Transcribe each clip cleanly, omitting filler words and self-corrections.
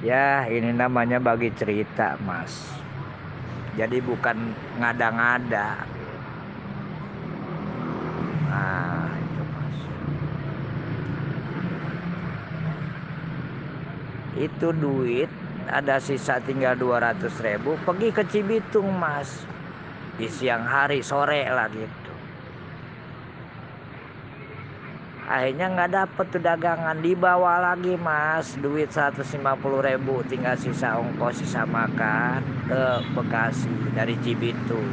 Ya, ini namanya bagi cerita, Mas. Jadi bukan ngada-ngada. Nah, itu Mas. Itu duit ada sisa tinggal 200.000, pergi ke Cibitung, Mas. Di siang hari, sore lah gitu. Akhirnya nggak dapet tuh dagangan, dibawa lagi, Mas, duit 150.000, tinggal sisa ongkos, sisa makan ke Bekasi dari Cibitung.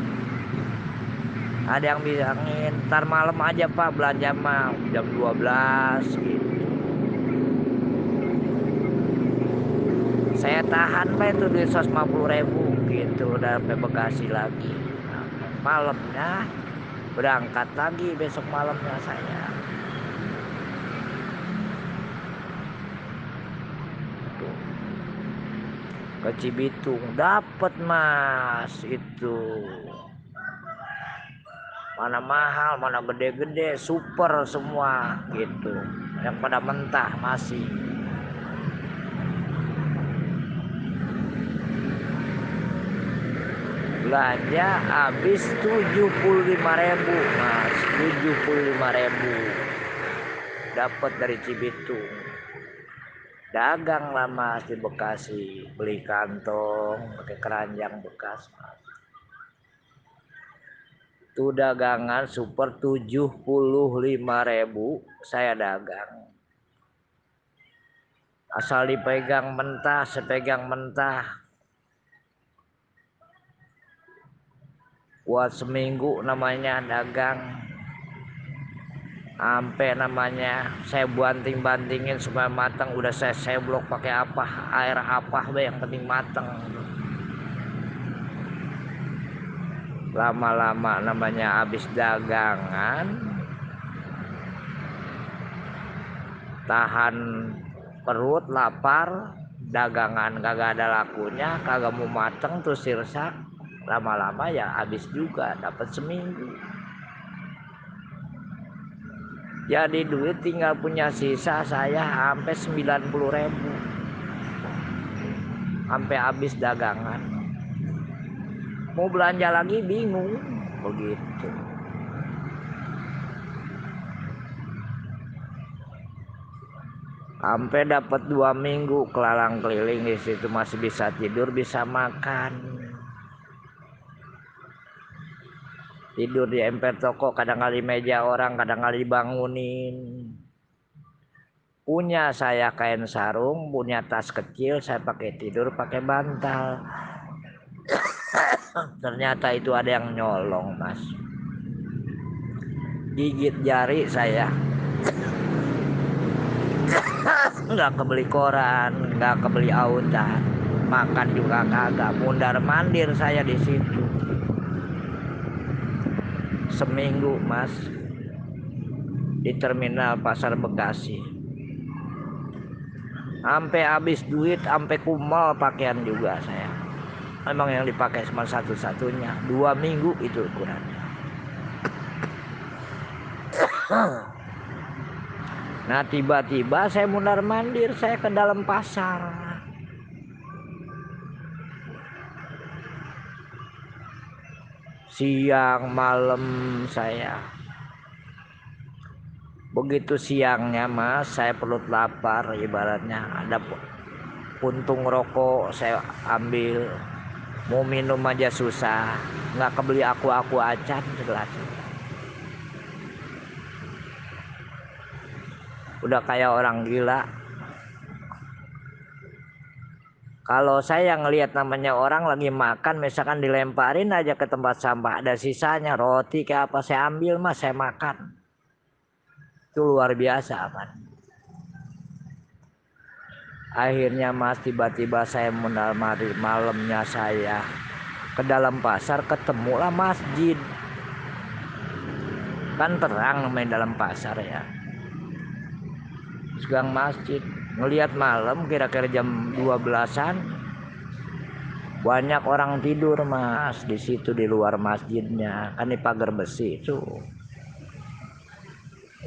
Ada yang bilangin ntar malam aja Pak belanja mah jam 12 gitu. Saya tahan Pak itu duit 150.000 gitu, udah sampai Bekasi lagi. Malamnya berangkat lagi besok malamnya saya. Ke Cibitung dapat Mas itu. Mana mahal, mana gede-gede, super semua gitu. Yang pada mentah masih. Belanja habis 75.000 Mas, 75.000 dapat dari Cibitung. Dagang lah Mas di Bekasi, beli kantong pakai keranjang bekas Mas. Itu dagangan super 75.000 saya dagang. Asal dipegang mentah, sepegang mentah. Buat seminggu namanya dagang. Sampai namanya saya banting-bantingin supaya matang, udah saya seblok pakai apa, air apa yang penting matang. Lama-lama namanya habis dagangan, tahan perut lapar, dagangan kagak ada lakunya, kagak mau mateng terus sirsak, lama-lama ya habis juga, dapat seminggu. Jadi duit tinggal punya sisa saya sampai 90.000, sampai habis dagangan. Mau belanja lagi bingung begitu. Sampai dapat 2 minggu kelalang keliling di situ, masih bisa tidur, bisa makan. Tidur di emper toko, kadang kali meja orang, kadang kali dibangunin. Punya saya kain sarung, punya tas kecil, saya pakai tidur pakai bantal. Ternyata itu ada yang nyolong Mas. Gigit jari saya. Nggak kebeli koran, nggak kebeli autan, makan juga kagak, mundar mandir saya di situ seminggu Mas, di terminal pasar Bekasi. Sampai habis duit, sampai kumal pakaian juga saya. Memang yang dipakai cuma satu-satunya, 2 minggu itu ukurannya. Nah tiba-tiba saya mundar mandir, saya ke dalam pasar. Siang malam saya. Begitu siangnya Mas, saya perut lapar, ibaratnya ada puntung rokok saya ambil, mau minum aja susah, nggak kebeli aku acan segelas. Udah kayak orang gila. Kalau saya ngelihat namanya orang lagi makan, misalkan dilemparin aja ke tempat sampah, ada sisanya roti kayak apa, saya ambil Mas, saya makan. Itu luar biasa kan. Akhirnya Mas, tiba-tiba saya mundar-mandir, malamnya saya ke dalam pasar, ketemulah masjid. Kan terang namanya dalam pasar ya. Gang masjid, ngelihat malam kira-kira jam 12-an, banyak orang tidur Mas di situ di luar masjidnya, kan di pagar besi itu.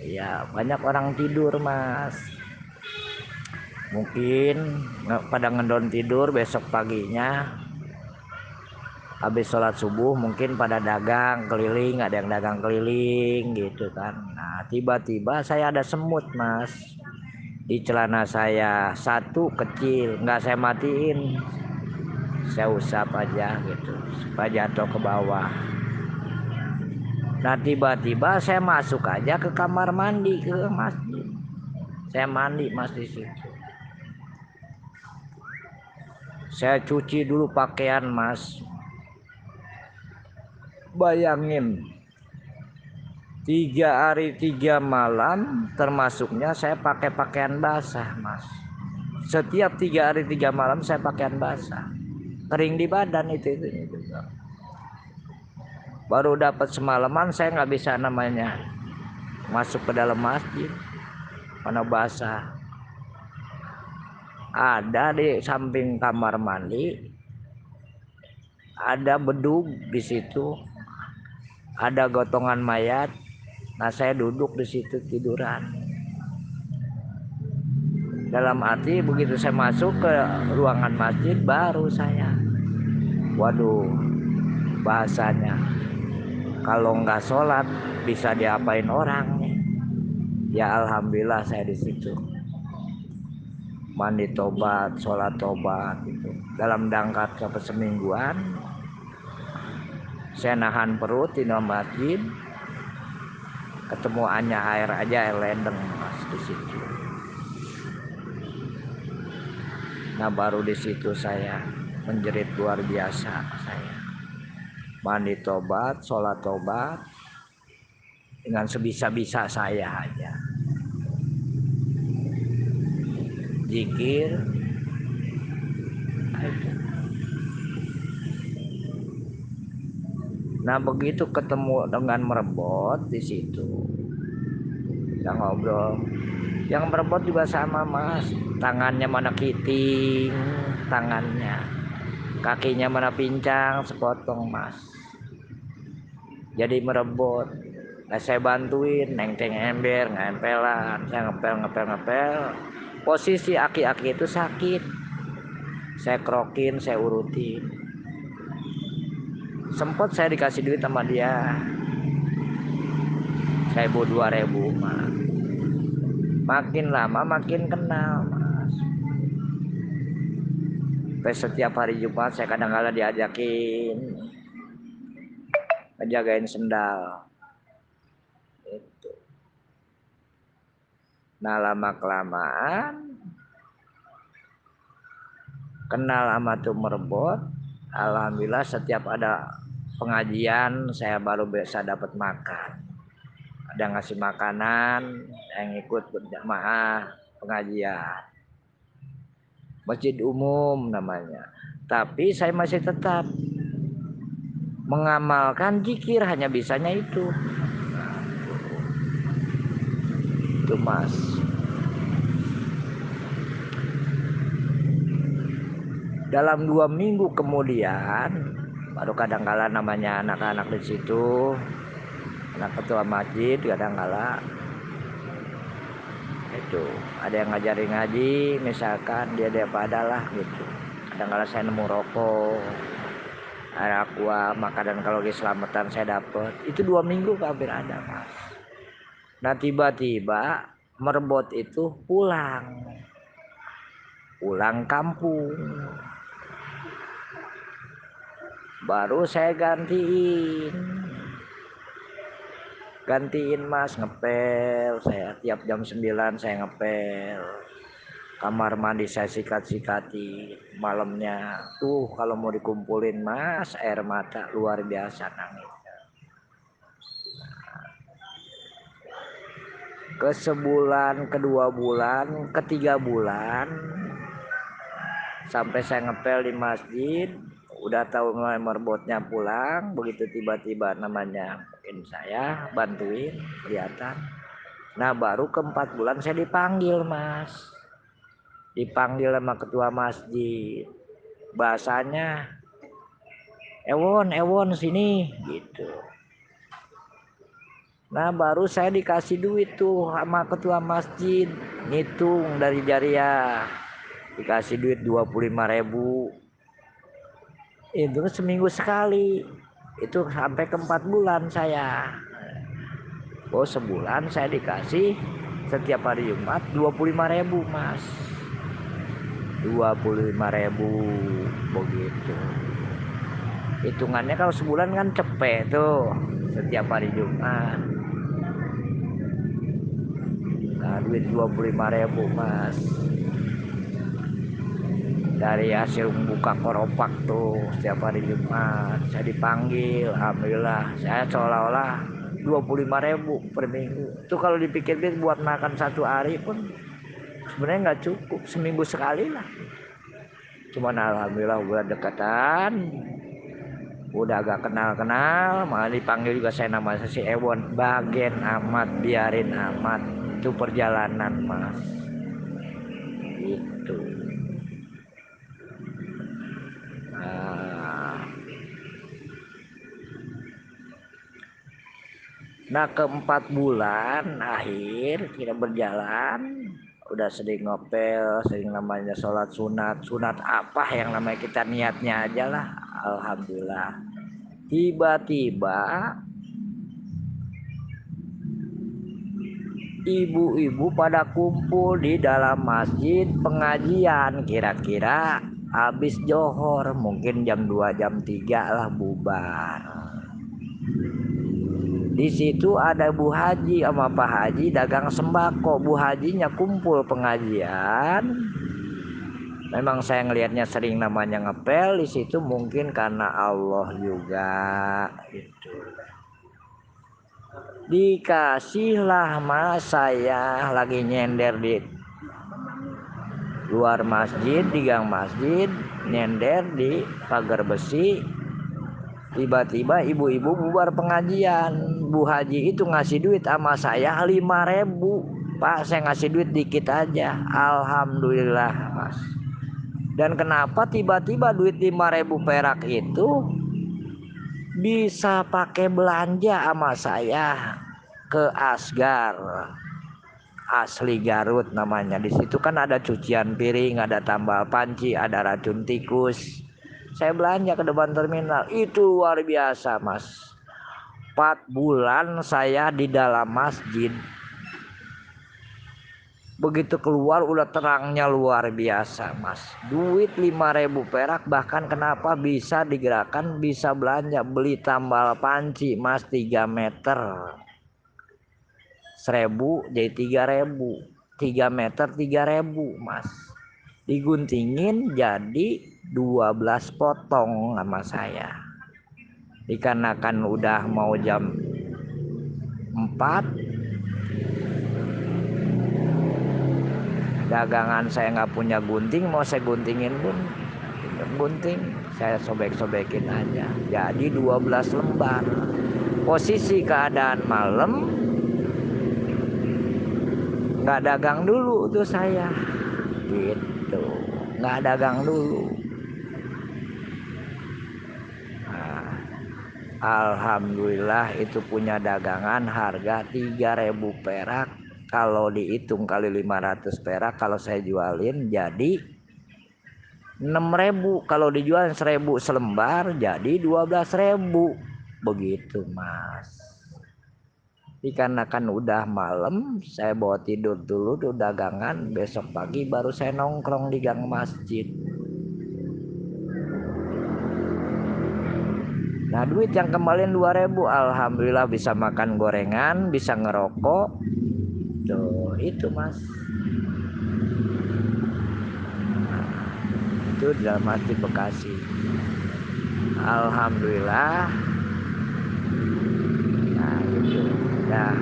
Ya, banyak orang tidur Mas. Mungkin pada ngedon tidur besok paginya habis sholat subuh mungkin pada dagang keliling, ada yang dagang keliling gitu kan. Nah tiba-tiba saya ada semut mas di celana saya, satu kecil, nggak saya matiin, saya usap aja gitu supaya jatuh ke bawah. Nah tiba-tiba saya masuk aja ke kamar mandi ke masjid, saya mandi mas di situ. Saya cuci dulu pakaian mas. Bayangin 3 hari 3 malam termasuknya saya pakai pakaian basah mas. Setiap 3 hari 3 malam saya pakaian basah, kering di badan itu. Baru dapat semalaman saya nggak bisa namanya masuk ke dalam masjid, mana basah. Ada di samping kamar mandi, ada bedug di situ, ada gotongan mayat. Nah saya duduk di situ tiduran. Dalam arti begitu saya masuk ke ruangan masjid baru saya, waduh bahasanya kalau nggak sholat bisa diapain orang. Ya alhamdulillah saya di situ mandi tobat, sholat tobat gitu. Dalam jangka semingguan saya nahan perut di dalam masjid, ketemu hanya air aja, air ledeng mas di situ. Nah baru di situ saya menjerit luar biasa. Saya mandi tobat, sholat tobat dengan sebisa-bisa saya aja, zikir. Nah begitu ketemu dengan merebot di situ, kita ngobrol. Yang merebot juga sama mas, tangannya mana kiting, tangannya, kakinya mana pincang sepotong mas. Jadi merebot. Nah saya bantuin, nengteng ember, ngempelan, saya ngepel. Posisi aki-aki itu sakit, saya krokin, saya urutin. Sempet saya dikasih duit sama dia 1.000-2.000 mas. Makin lama makin kenal mas. Setiap hari Jumat saya kadang-kadang diajakin ngejagain sendal itu. Nah lama kelamaan kenal sama tuh merebot. Alhamdulillah setiap ada pengajian saya baru bisa dapat makan. Ada ngasih makanan yang ikut berjamaah pengajian. Masjid umum namanya. Tapi saya masih tetap mengamalkan zikir, hanya bisanya itu. Itu mas. Dalam 2 minggu kemudian baru kadang-kala namanya anak-anak di situ, anak ketua masjid kadang-kala itu ada yang ngajarin ngaji, misalkan dia padalah gitu. Kadang-kala saya nemu rokok, ada aqua, makanan kalau keselamatan saya dapat. Itu 2 minggu hampir ada mas. Nah tiba-tiba merebot itu pulang kampung. Baru saya gantiin mas, ngepel. Saya tiap jam 9 saya ngepel. Kamar mandi saya sikat-sikati. Malamnya tuh kalau mau dikumpulin mas, air mata luar biasa nangis. Ke sebulan, ke 2 bulan, ke 3 bulan, sampai saya ngepel di masjid. Udah tahu merebotnya pulang, begitu tiba-tiba namanya mungkin saya bantuin kelihatan. Nah baru ke 4 bulan saya dipanggil mas, dipanggil sama ketua masjid. Bahasanya Ewon sini gitu. Nah baru saya dikasih duit tuh sama ketua masjid, ngitung dari jariah. dikasih duit 25.000. Itu seminggu sekali, itu sampai ke 4 bulan saya. Sebulan saya dikasih setiap hari Jumat 25.000 mas, 25.000 begitu. Hitungannya kalau sebulan kan cepet tuh, setiap hari Jumat. Nah duit 25.000 mas, dari hasil buka koropak tuh setiap hari Jumat saya dipanggil. Alhamdulillah saya seolah-olah 25.000 per minggu. Itu kalau dipikir-pikir buat makan satu hari pun sebenarnya nggak cukup, seminggu sekali lah. Cuman alhamdulillah udah dekatan, udah agak kenal-kenal, malah dipanggil juga saya, nama saya si Ewon. Bagian amat, biarin amat, itu perjalanan mas. Itu. Nah ke 4 bulan akhir kita berjalan, udah sering ngopel, sering namanya sholat sunat. Sunat apa yang namanya kita niatnya aja lah. Alhamdulillah. Tiba-tiba ibu-ibu pada kumpul di dalam masjid pengajian. Kira-kira habis johor, mungkin jam 2 jam 3 lah bubar. Di situ ada Bu Haji sama Pak Haji dagang sembako. Bu Hajinya kumpul pengajian. Memang saya ngelihatnya sering namanya ngepel di situ, mungkin karena Allah juga itu. Dikasihlah mas, saya lagi nyender di luar masjid, di gang masjid, nyender di pagar besi. Tiba-tiba ibu-ibu bubar pengajian. Bu Haji itu ngasih duit sama saya 5.000. Pak saya ngasih duit dikit aja. Alhamdulillah mas. Dan kenapa tiba-tiba duit 5.000 perak itu bisa pakai belanja sama saya ke Asgar. Asli Garut namanya. Di situ kan ada cucian piring, ada tambal panci, ada racun tikus. Saya belanja ke depan terminal. Itu luar biasa mas. 4 bulan saya di dalam masjid. Begitu keluar udah terangnya luar biasa mas. Duit 5.000 perak, bahkan kenapa bisa digerakkan, bisa belanja. Beli tambal panci mas 3 meter 1.000 jadi 3.000. 3 meter 3.000 mas. Diguntingin jadi 12 potong sama saya. Dikarenakan udah mau jam 4, dagangan saya nggak punya gunting, mau saya guntingin pun gunting saya sobek-sobekin aja, jadi 12 lembar. Posisi keadaan malam, nggak dagang dulu tuh saya gitu, nggak dagang dulu. Alhamdulillah itu punya dagangan harga 3.000 perak. Kalau dihitung kali 500 perak, kalau saya jualin jadi 6.000. Kalau dijual 1.000 selembar jadi 12.000. Begitu mas. Dikarenakan udah malam, saya bawa tidur dulu tuh dagangan. Besok pagi baru saya nongkrong di gang masjid. Nah duit yang kembaliin 2.000, alhamdulillah bisa makan gorengan, bisa ngerokok. Tuh itu mas. Nah, itu di dalam masjid Bekasi. Alhamdulillah. Nah gitu. Nah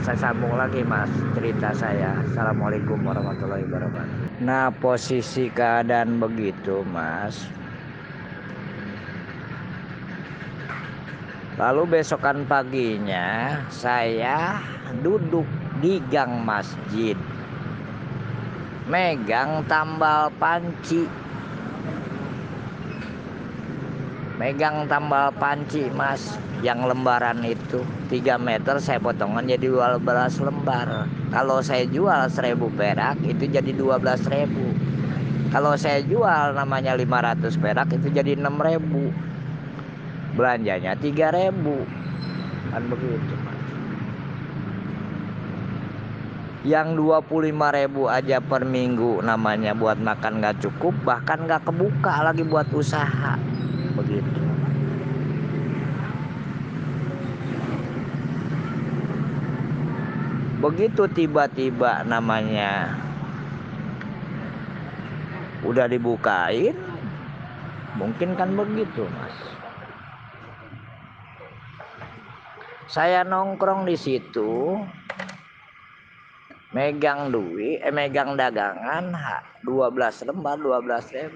saya sambung lagi mas cerita saya. Assalamualaikum warahmatullahi wabarakatuh. Nah posisi keadaan begitu mas. Lalu besokan paginya saya duduk di gang masjid, megang tambal panci. Megang tambal panci mas, yang lembaran itu 3 meter saya potongan jadi 12 lembar. Kalau saya jual 1.000 perak itu jadi 12.000. Kalau saya jual namanya 500 perak itu jadi 6.000. Belanjanya 3.000. Kan begitu, Mas. Yang 25.000 aja per minggu namanya buat makan gak cukup, bahkan gak kebuka lagi buat usaha. Begitu. Begitu tiba-tiba namanya udah dibukain, mungkin kan begitu, Mas. Saya nongkrong di situ, megang duit, megang dagangan 12 lembar 12.000.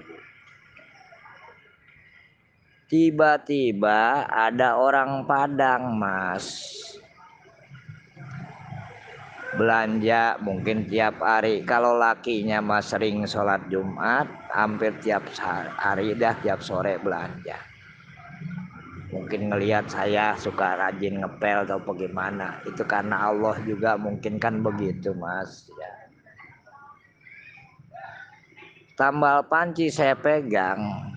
Tiba-tiba ada orang Padang, Mas, belanja mungkin tiap hari. Kalau lakinya Mas sering sholat Jumat, hampir tiap hari dah, tiap sore belanja. Mungkin ngelihat saya suka rajin ngepel atau bagaimana, itu karena Allah juga mungkin kan begitu, Mas ya. Tambal panci saya pegang.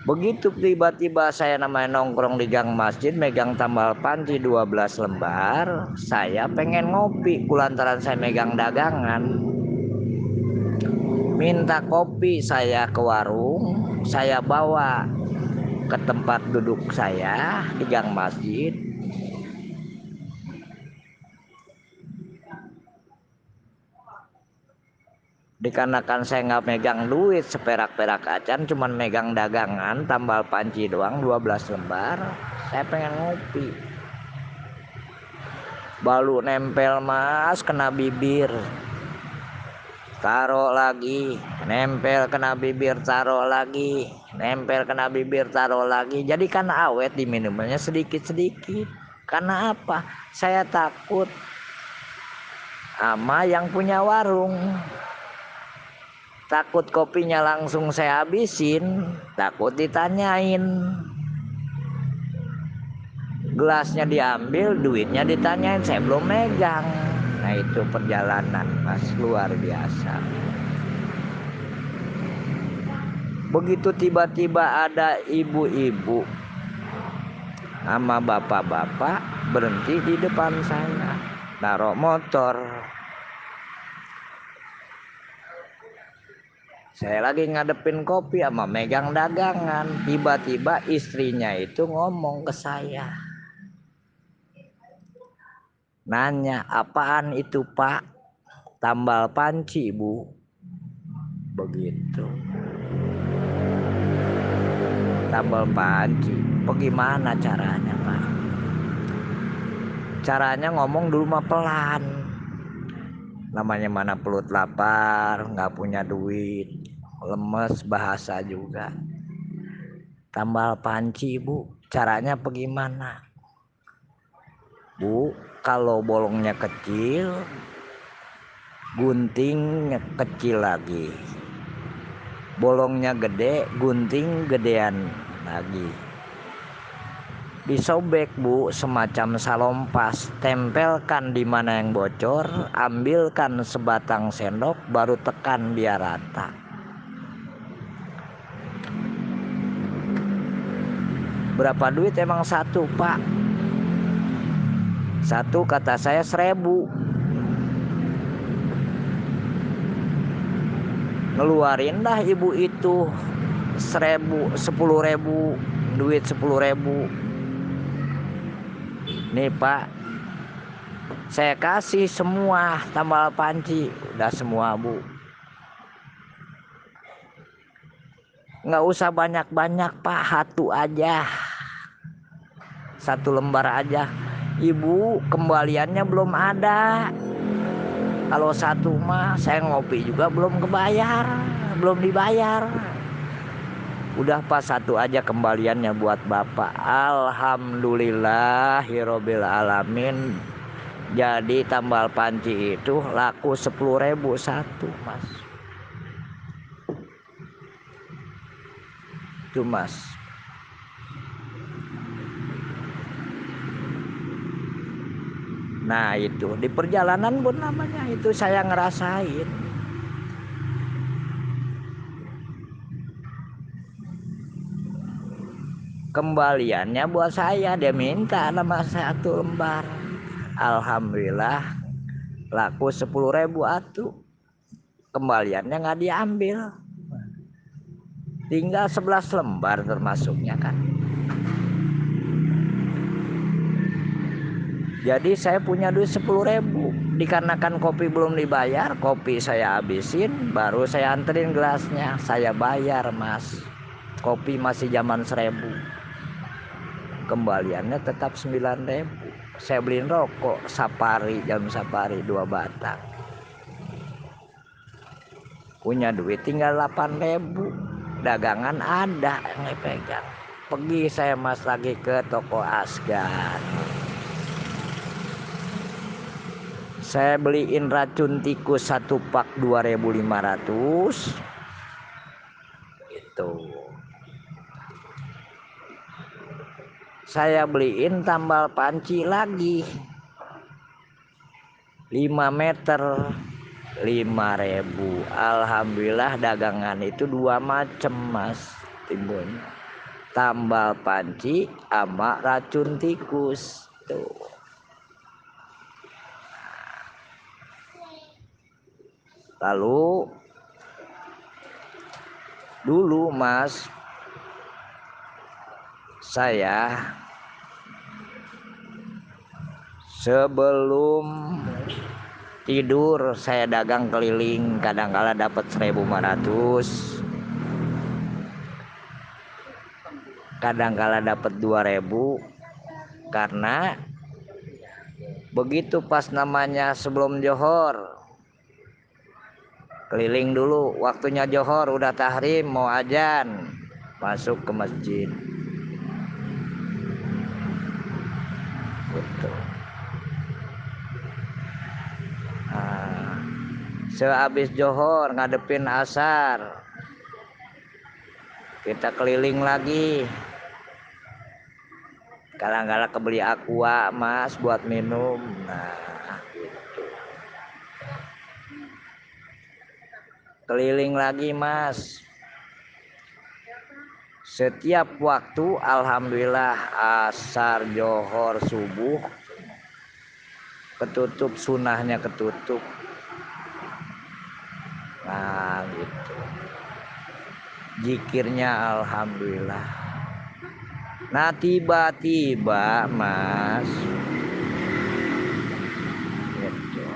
Begitu tiba-tiba saya namanya nongkrong di gang masjid, megang tambal panci 12 lembar, saya pengen ngopi kulantaran saya megang dagangan. Minta kopi saya ke warung, saya bawa ke tempat duduk saya di gang masjid. Dikarenakan saya nggak megang duit seperak-perak acan, cuman megang dagangan tambal panci doang 12 lembar, saya pengen ngopi. Balu nempel, Mas, kena bibir, taruh lagi, nempel kena bibir, taruh lagi, nempel kena bibir, taruh lagi. Jadi kan awet diminumnya sedikit-sedikit. Karena apa? Saya takut sama yang punya warung. Takut kopinya langsung saya habisin, takut ditanyain. Gelasnya diambil, duitnya ditanyain, saya belum megang. Nah itu perjalanan, Mas, luar biasa. Begitu tiba-tiba ada ibu-ibu sama bapak-bapak berhenti di depan saya, naruh motor. Saya lagi ngadepin kopi sama megang dagangan. Tiba-tiba istrinya itu ngomong ke saya, nanya, apaan itu, Pak? Tambal panci, Bu. Begitu. Tambal panci. Bagaimana caranya, Pak? Caranya ngomong dulu mah pelan. Namanya mana perut lapar, nggak punya duit, lemes bahasa juga. Tambal panci, Bu. Caranya bagaimana? Bu, kalau bolongnya kecil, gunting kecil lagi. Bolongnya gede, gunting gedean lagi. Disobek, Bu, semacam salompas, tempelkan di mana yang bocor, ambilkan sebatang sendok, baru tekan biar rata. Berapa duit emang satu, Pak? Satu kata saya 1.000. Ngeluarin dah ibu itu 10.000, duit 10.000. Nih, Pak, saya kasih semua tambal panci, udah semua, Bu. Nggak usah banyak-banyak, Pak, satu aja, 1 lembar aja. Ibu, kembaliannya belum ada. Kalau 1 mah saya ngopi juga belum dibayar. Udah, Pak, 1 aja kembaliannya buat Bapak. Alhamdulillahirobbil alamin. Jadi tambal panci itu laku 10.000 satu, Mas. Itu, Mas. Nah itu di perjalanan pun namanya itu saya ngerasain. Kembaliannya buat saya, dia minta nama 1 lembar. Alhamdulillah laku 10.000 atuh. Kembaliannya nggak diambil, tinggal 11 lembar termasuknya kan. Jadi saya punya duit 10.000. Dikarenakan kopi belum dibayar, kopi saya habisin, baru saya anterin gelasnya, saya bayar mas. Kopi masih zaman 1.000. Kembaliannya tetap 9.000. Saya beliin rokok Safari, jam Safari 2 batang. Punya duit tinggal 8.000. Dagangan ada yang dipegang. Pergi saya mas lagi ke toko Asgar. Saya beliin racun tikus 1 pak 2.500. Itu. Saya beliin tambal panci lagi 5 meter 5.000. Alhamdulillah dagangan itu 2 macam mas timbulnya, tambal panci sama racun tikus tuh. Lalu dulu mas, saya sebelum tidur saya dagang keliling, kadang-kala dapat 1.500, kadang-kala dapat 2.000. Karena begitu pas namanya sebelum johor, keliling dulu, waktunya johor udah tahrim mau azan, masuk ke masjid. Betul. Nah, sehabis johor ngadepin asar, kita keliling lagi. Kadang-kadang kebeli aqua mas buat minum. Nah gitu. Keliling lagi mas. Setiap waktu alhamdulillah asar, johor, subuh ketutup, sunahnya ketutup. Nah gitu. Zikirnya alhamdulillah. Nah tiba-tiba mas gitu,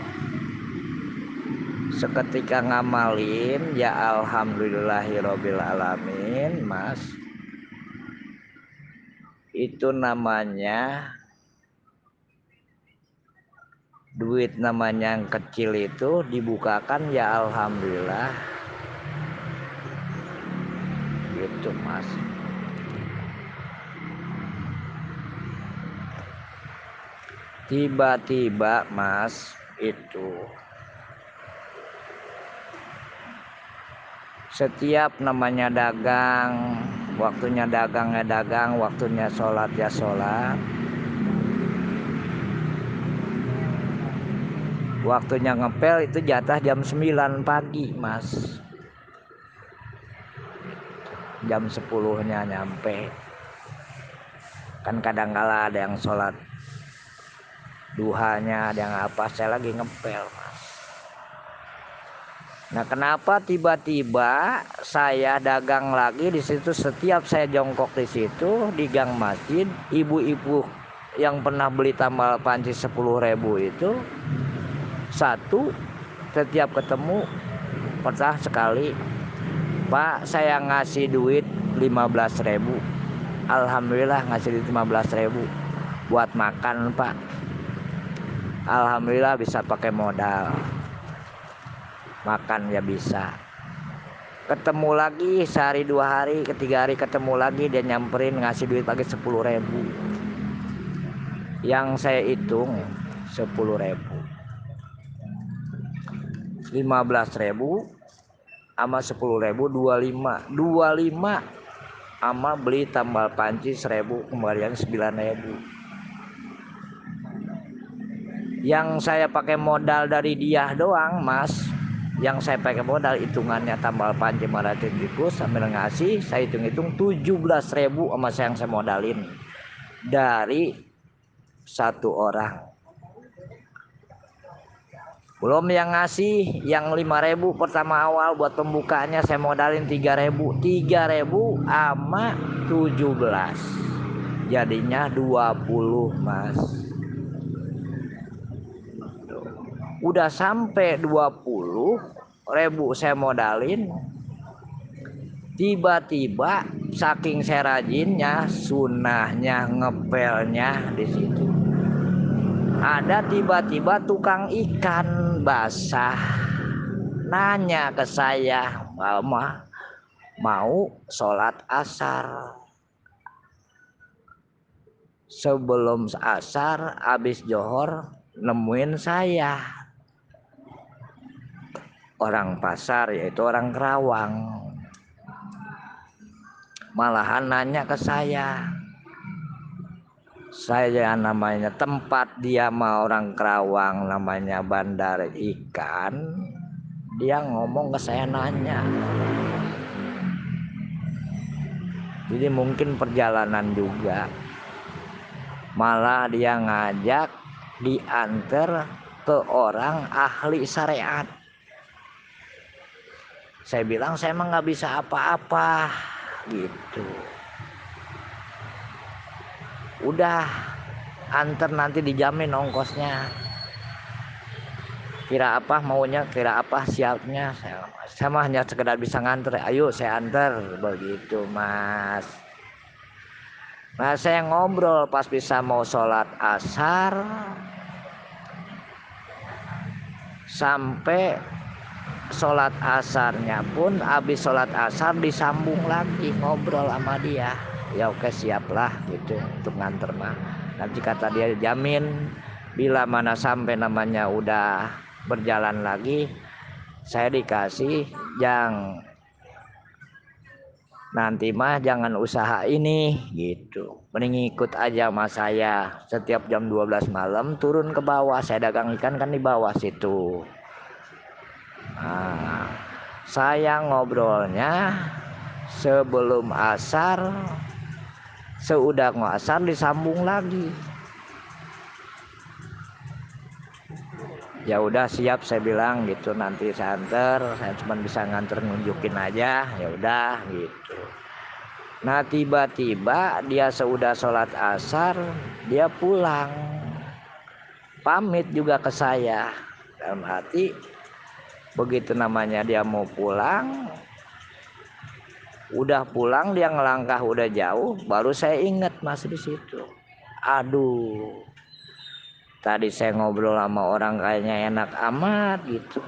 seketika ngamalin ya alhamdulillahirobbil alamin mas. Itu namanya duit, namanya yang kecil itu dibukakan ya alhamdulillah gitu mas. Tiba-tiba mas itu setiap namanya dagang, waktunya dagangnya dagang, waktunya sholat ya sholat, waktunya ngepel itu jatah jam 9 pagi mas. Jam 10-nya nyampe. Kan kadang-kala ada yang sholat duhanya, ada yang apa, saya lagi ngepel mas. Nah kenapa tiba-tiba saya dagang lagi di situ? Setiap saya jongkok di situ di gang masjid, ibu-ibu yang pernah beli tambal panci 10.000 itu satu, setiap ketemu pernah sekali, Pak saya ngasih duit 15.000. Alhamdulillah ngasih duit 15.000 buat makan Pak. Alhamdulillah bisa pakai modal makan ya bisa. Ketemu lagi sehari 2 hari, ketiga hari ketemu lagi, dia nyamperin ngasih duit lagi 10.000. Yang saya hitung 10.000, 15.000 sama 10.000 25 sama beli tambal panci 1.000, kembalian 9.000. Yang saya pakai modal dari dia doang mas Yang saya pakai modal hitungannya tambal panci maratin tikus sambil ngasih, saya hitung-hitung 17.000 sama yang saya modalin dari satu orang. Belum yang ngasih yang 5.000 pertama awal buat pembukanya, saya modalin 3.000 sama 17, jadinya 20 mas. Udah sampai 20.000 saya modalin, tiba-tiba saking saya rajinnya, sunahnya ngepelnya di situ, ada tiba-tiba tukang ikan basah nanya ke saya, Mama mau sholat asar. Sebelum asar habis johor nemuin saya, orang pasar yaitu orang Kerawang, malahan nanya ke saya namanya tempat dia mah orang Kerawang namanya Bandar Ikan. Dia ngomong ke saya nanya, jadi mungkin perjalanan juga, malah dia ngajak diantar ke orang ahli syariat. Saya bilang saya emang nggak bisa apa-apa gitu. Udah antar nanti dijamin ongkosnya. Kira apa maunya, kira apa siapnya. Saya mah hanya sekedar bisa nganter. Ayo saya antar begitu mas. Nah saya ngobrol pas bisa mau sholat asar, sampai sholat asarnya pun habis sholat asar disambung lagi ngobrol sama dia. Ya oke siaplah gitu untuk nganter mah. Nanti kata dia jamin bila mana sampai namanya udah berjalan lagi, saya dikasih yang nanti mah jangan usaha ini gitu, mending ikut aja sama saya. Setiap jam 12 malam turun ke bawah, saya dagang ikan kan di bawah situ. Nah, saya ngobrolnya sebelum asar, seudah ngasar disambung lagi. Ya udah siap saya bilang gitu, nanti saya anter, saya cuma bisa nganter nunjukin aja, ya udah gitu. Nah tiba-tiba dia seudah sholat asar dia pulang, pamit juga ke saya. Dalam hati begitu namanya dia mau pulang, udah pulang dia ngelangkah udah jauh, baru saya ingat mas di situ. Aduh, tadi saya ngobrol sama orang kayaknya enak amat gitu.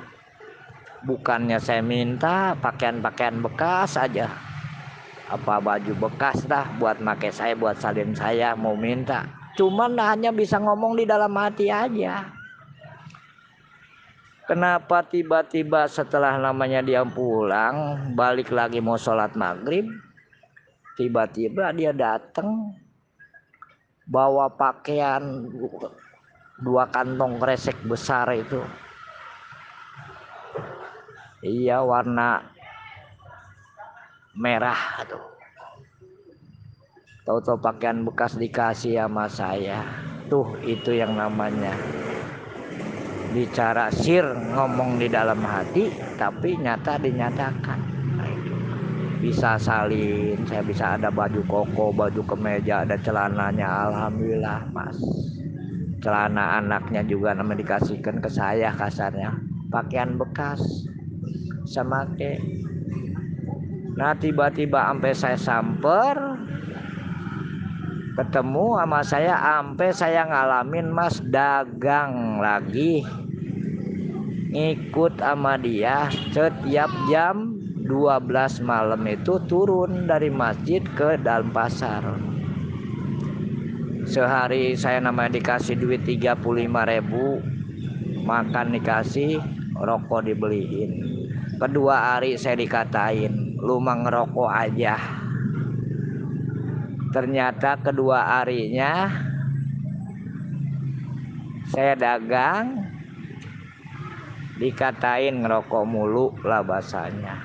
Bukannya saya minta pakaian-pakaian bekas aja, apa baju bekas dah buat make saya, buat salin saya mau minta. Cuman hanya bisa ngomong di dalam hati aja. Kenapa tiba-tiba setelah namanya dia pulang, balik lagi mau sholat maghrib, tiba-tiba dia datang bawa pakaian 2 kantong kresek besar itu. Iya warna merah tuh. Tahu-tahu pakaian bekas dikasih sama saya. Tuh itu yang namanya bicara sir, ngomong di dalam hati tapi nyata dinyatakan. Nah, itu. Bisa salin, saya bisa ada baju koko, baju kemeja, ada celananya, alhamdulillah mas. Celana anaknya juga namanya dikasihkan ke saya kasarnya, pakaian bekas sama ke. Nah tiba-tiba sampai saya samper, ketemu sama saya, sampai saya ngalamin mas dagang lagi, ngikut sama dia setiap jam 12 malam itu turun dari masjid ke dalam pasar. Sehari saya namanya dikasih duit 35.000, makan dikasih, rokok dibeliin. Kedua hari saya dikatain, lu mah ngerokok aja. Ternyata kedua harinya saya dagang, dikatain ngerokok mulu lah bahasanya.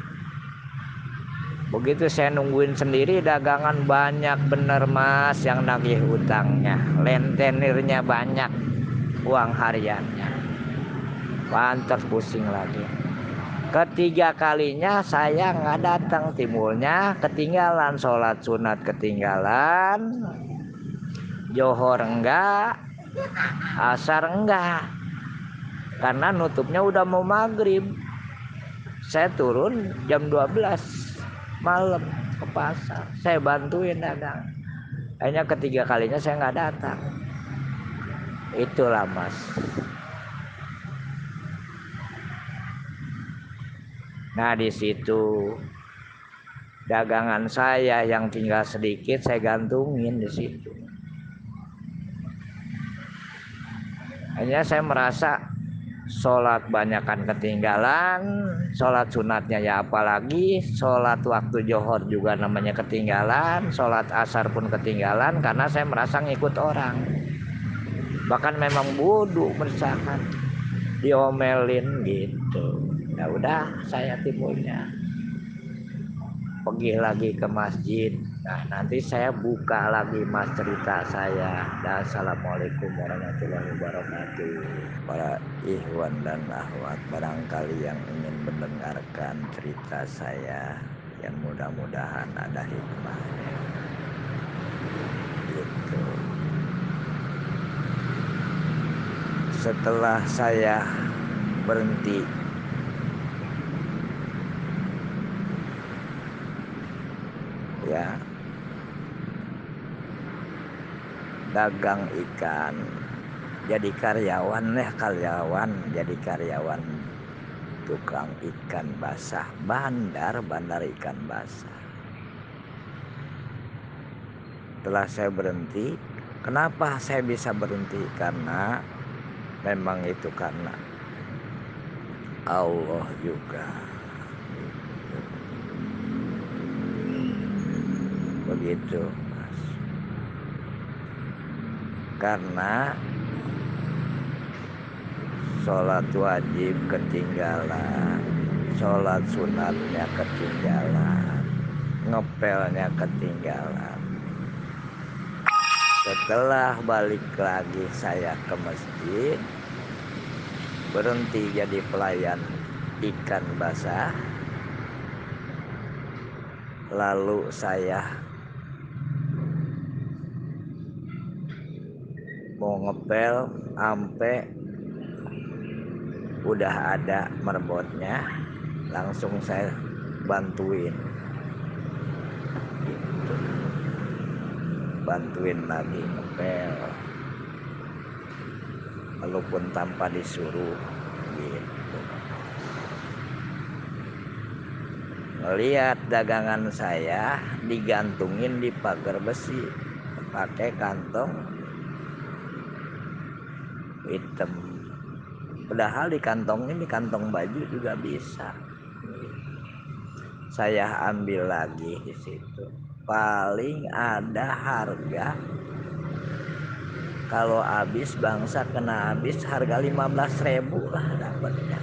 Begitu saya nungguin sendiri, dagangan banyak bener mas yang nagih utangnya, rentenirnya banyak, uang hariannya, pantas pusing lagi. Ketiga kalinya saya nggak datang, timbulnya ketinggalan, sholat sunat ketinggalan, johor enggak, asar enggak, karena nutupnya udah mau maghrib. Saya turun jam 12 malam ke pasar, saya bantuin dagang. Akhirnya ketiga kalinya saya nggak datang. Itulah mas. Nah di situ dagangan saya yang tinggal sedikit saya gantungin di situ. Akhirnya saya merasa sholat banyakan ketinggalan, sholat sunatnya ya apalagi, sholat waktu johor juga namanya ketinggalan, sholat asar pun ketinggalan karena saya merasa ngikut orang. Bahkan memang bodoh misalkan diomelin gitu. Ya udah saya timbulnya pergi lagi ke masjid. Nah nanti saya buka lagi mas cerita saya. Dan assalamualaikum warahmatullahi wabarakatuh. Para ikhwan dan akhwat, barangkali yang ingin mendengarkan cerita saya, yang mudah-mudahan ada hikmahnya. Gitu. Setelah saya berhenti ya dagang ikan, jadi karyawan jadi karyawan tukang ikan basah, bandar ikan basah. Setelah saya berhenti, kenapa saya bisa berhenti? Karena memang itu karena Allah juga. Begitu mas. Karena sholat wajib ketinggalan, sholat sunatnya ketinggalan, ngepelnya ketinggalan. Setelah balik lagi saya ke masjid, berhenti jadi pelayan ikan basah, lalu saya mau ngepel sampai udah ada merbotnya, langsung saya bantuin gitu. Bantuin lagi ngepel walaupun tanpa disuruh gitu. Melihat dagangan saya digantungin di pagar besi pakai kantong hitam, padahal dikantongin di kantong baju juga bisa. Saya ambil lagi di situ, paling ada harga kalau habis bangsa kena habis harga 15.000 lah dapatnya.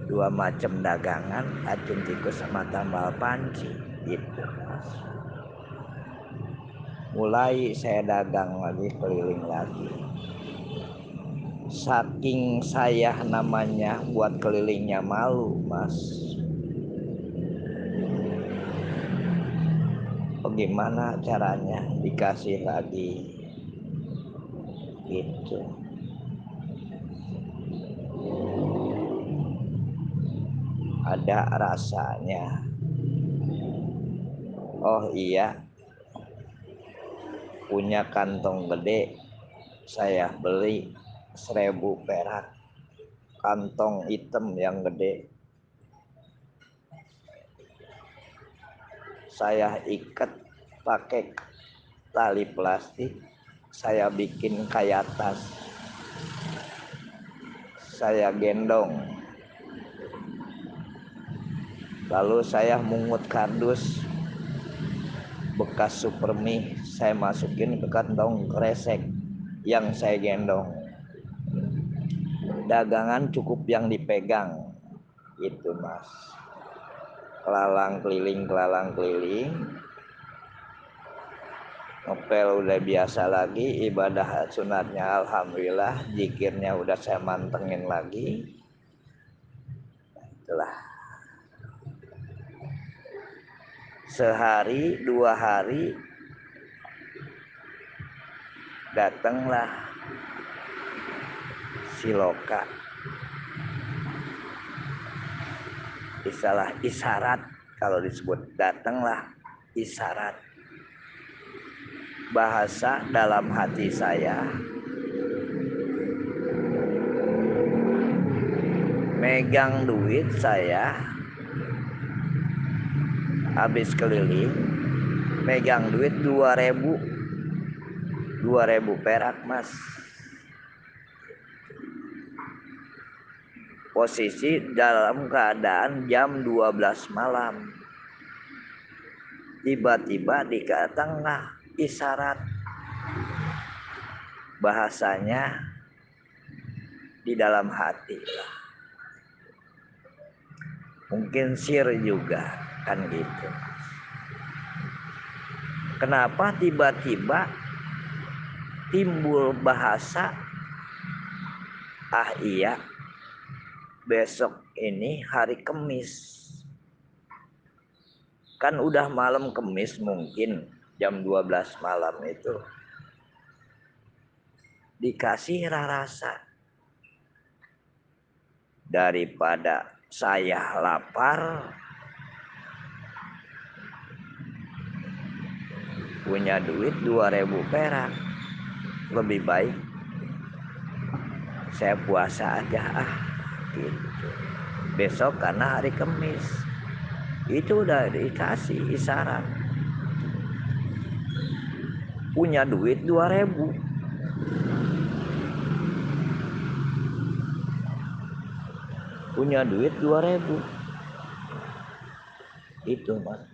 Dua macam dagangan, racun tikus sama tambal panci gitu. Mulai saya dagang lagi, keliling lagi. Saking saya namanya buat kelilingnya malu mas. Bagaimana caranya dikasih lagi gitu. Ada rasanya. Oh iya, punya kantong gede, saya beli 1.000 perak, kantong hitam yang gede. Saya ikat pakai tali plastik, saya bikin kayak tas, saya gendong, lalu saya mungut kardus bekas supermi, saya masukin ke kantong kresek yang saya gendong. dagangan cukup yang dipegang itu mas. Kelalang keliling ngepel udah biasa lagi, ibadah sunatnya alhamdulillah, zikirnya udah saya mantengin lagi. Itulah sehari 2 hari datanglah si Loka, istilah isyarat kalau disebut, datanglah isyarat, bahasa dalam hati saya, megang duit saya habis keliling, megang duit 2.000 perak mas. Posisi dalam keadaan jam 12 malam. Tiba-tiba dikatakanlah isyarat, bahasanya di dalam hati lah. Mungkin sir juga kan gitu. Kenapa tiba-tiba timbul bahasa, iya besok ini hari Kemis. Kan udah malam Kemis, mungkin jam 12 malam itu dikasih rasa. Daripada saya lapar, punya duit 2.000 perak, lebih baik saya puasa aja gitu. Besok karena hari Kemis. Itu udah dikasih isyarat. Punya duit 2.000. Punya duit 2.000. Itu mas.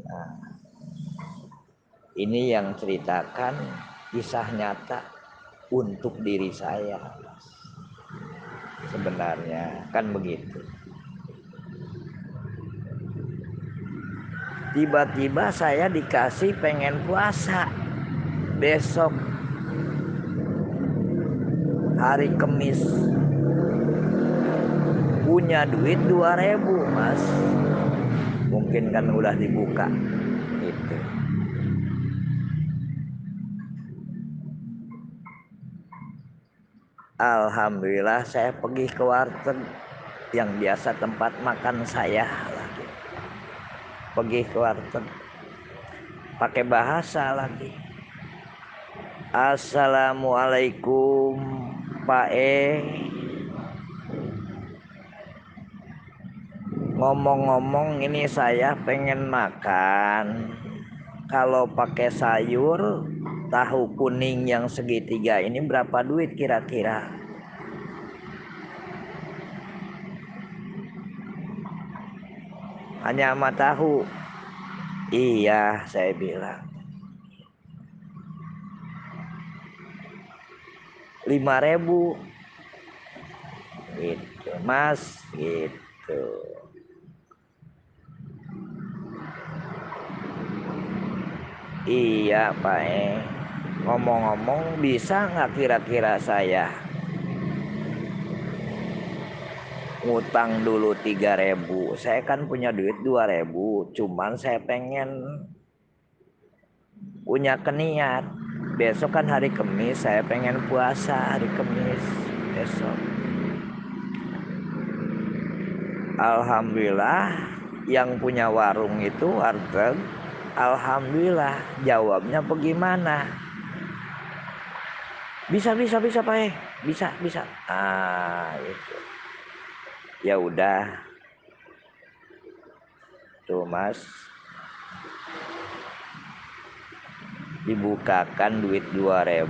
Nah, ini yang ceritakan kisah nyata untuk diri saya. Sebenarnya kan begitu. Tiba-tiba saya dikasih pengen puasa besok hari Kemis, punya duit 2.000 mas, mungkin kan udah dibuka gitu. Alhamdulillah saya pergi ke warteg yang biasa tempat makan saya lagi. Pergi ke warteg pakai bahasa lagi. Assalamualaikum Pak ngomong-ngomong ini saya pengen makan, kalau pakai sayur tahu kuning yang segitiga ini berapa duit kira-kira? Hanya sama tahu. Iya saya bilang 5.000 gitu mas gitu. Iya Pak ngomong-ngomong bisa nggak kira-kira saya ngutang dulu 3.000, saya kan punya duit 2.000, cuman saya pengen punya keniat besok kan hari Kemis, saya pengen puasa hari Kemis besok. Alhamdulillah yang punya warung itu warteg, alhamdulillah jawabnya bagaimana? Bisa Pak bisa. Itu. Ya udah. Tuh Mas. Dibukakan duit 2.000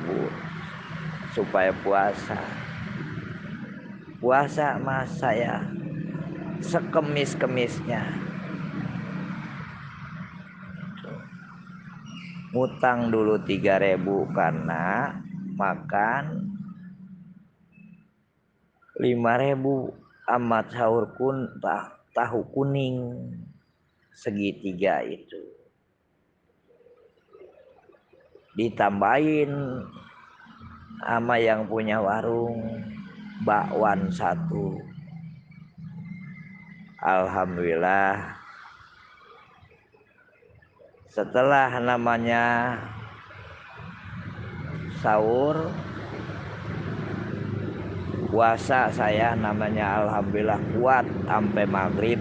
supaya puasa. Puasa Mas saya sekemis-kemisnya. ngutang dulu 3.000 karena makan 5.000 amat sahur tahu kuning segitiga itu ditambahin sama yang punya warung bakwan 1. Alhamdulillah setelah namanya sahur puasa saya namanya alhamdulillah kuat sampai maghrib.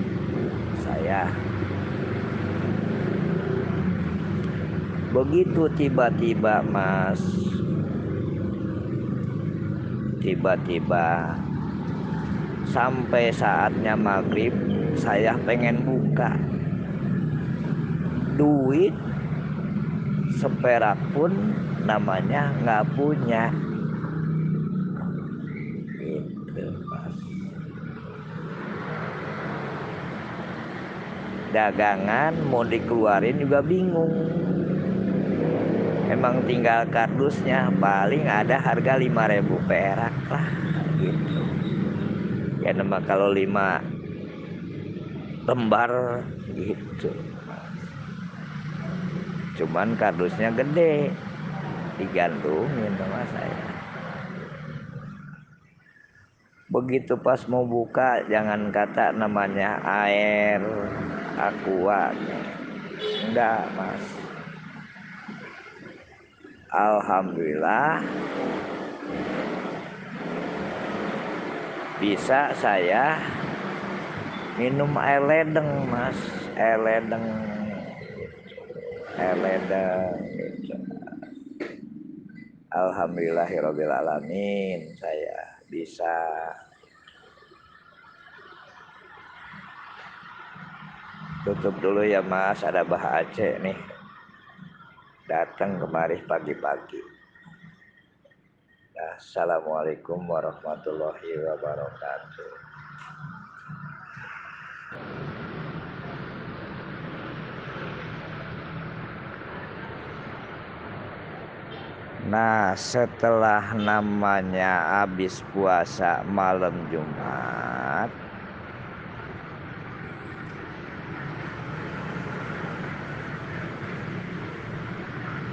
Saya begitu tiba-tiba mas, tiba-tiba sampai saatnya maghrib saya pengen buka, duit seperak pun namanya nggak punya gitu mas. Dagangan mau dikeluarin juga bingung, emang tinggal kardusnya paling ada harga 5.000 perak lah gitu ya, nama kalau 5 lembar gitu. Cuman kardusnya gede digantungin sama saya. Begitu pas mau buka jangan kata namanya air aqua, enggak mas. Alhamdulillah bisa saya minum air ledeng mas, air ledeng gitu. Alhamdulillahirobbilalamin saya bisa. Tutup dulu ya mas, ada Bah Aceh nih datang kemari pagi-pagi. Assalamualaikum warahmatullahi wabarakatuh. Nah setelah namanya habis puasa malam Jumat,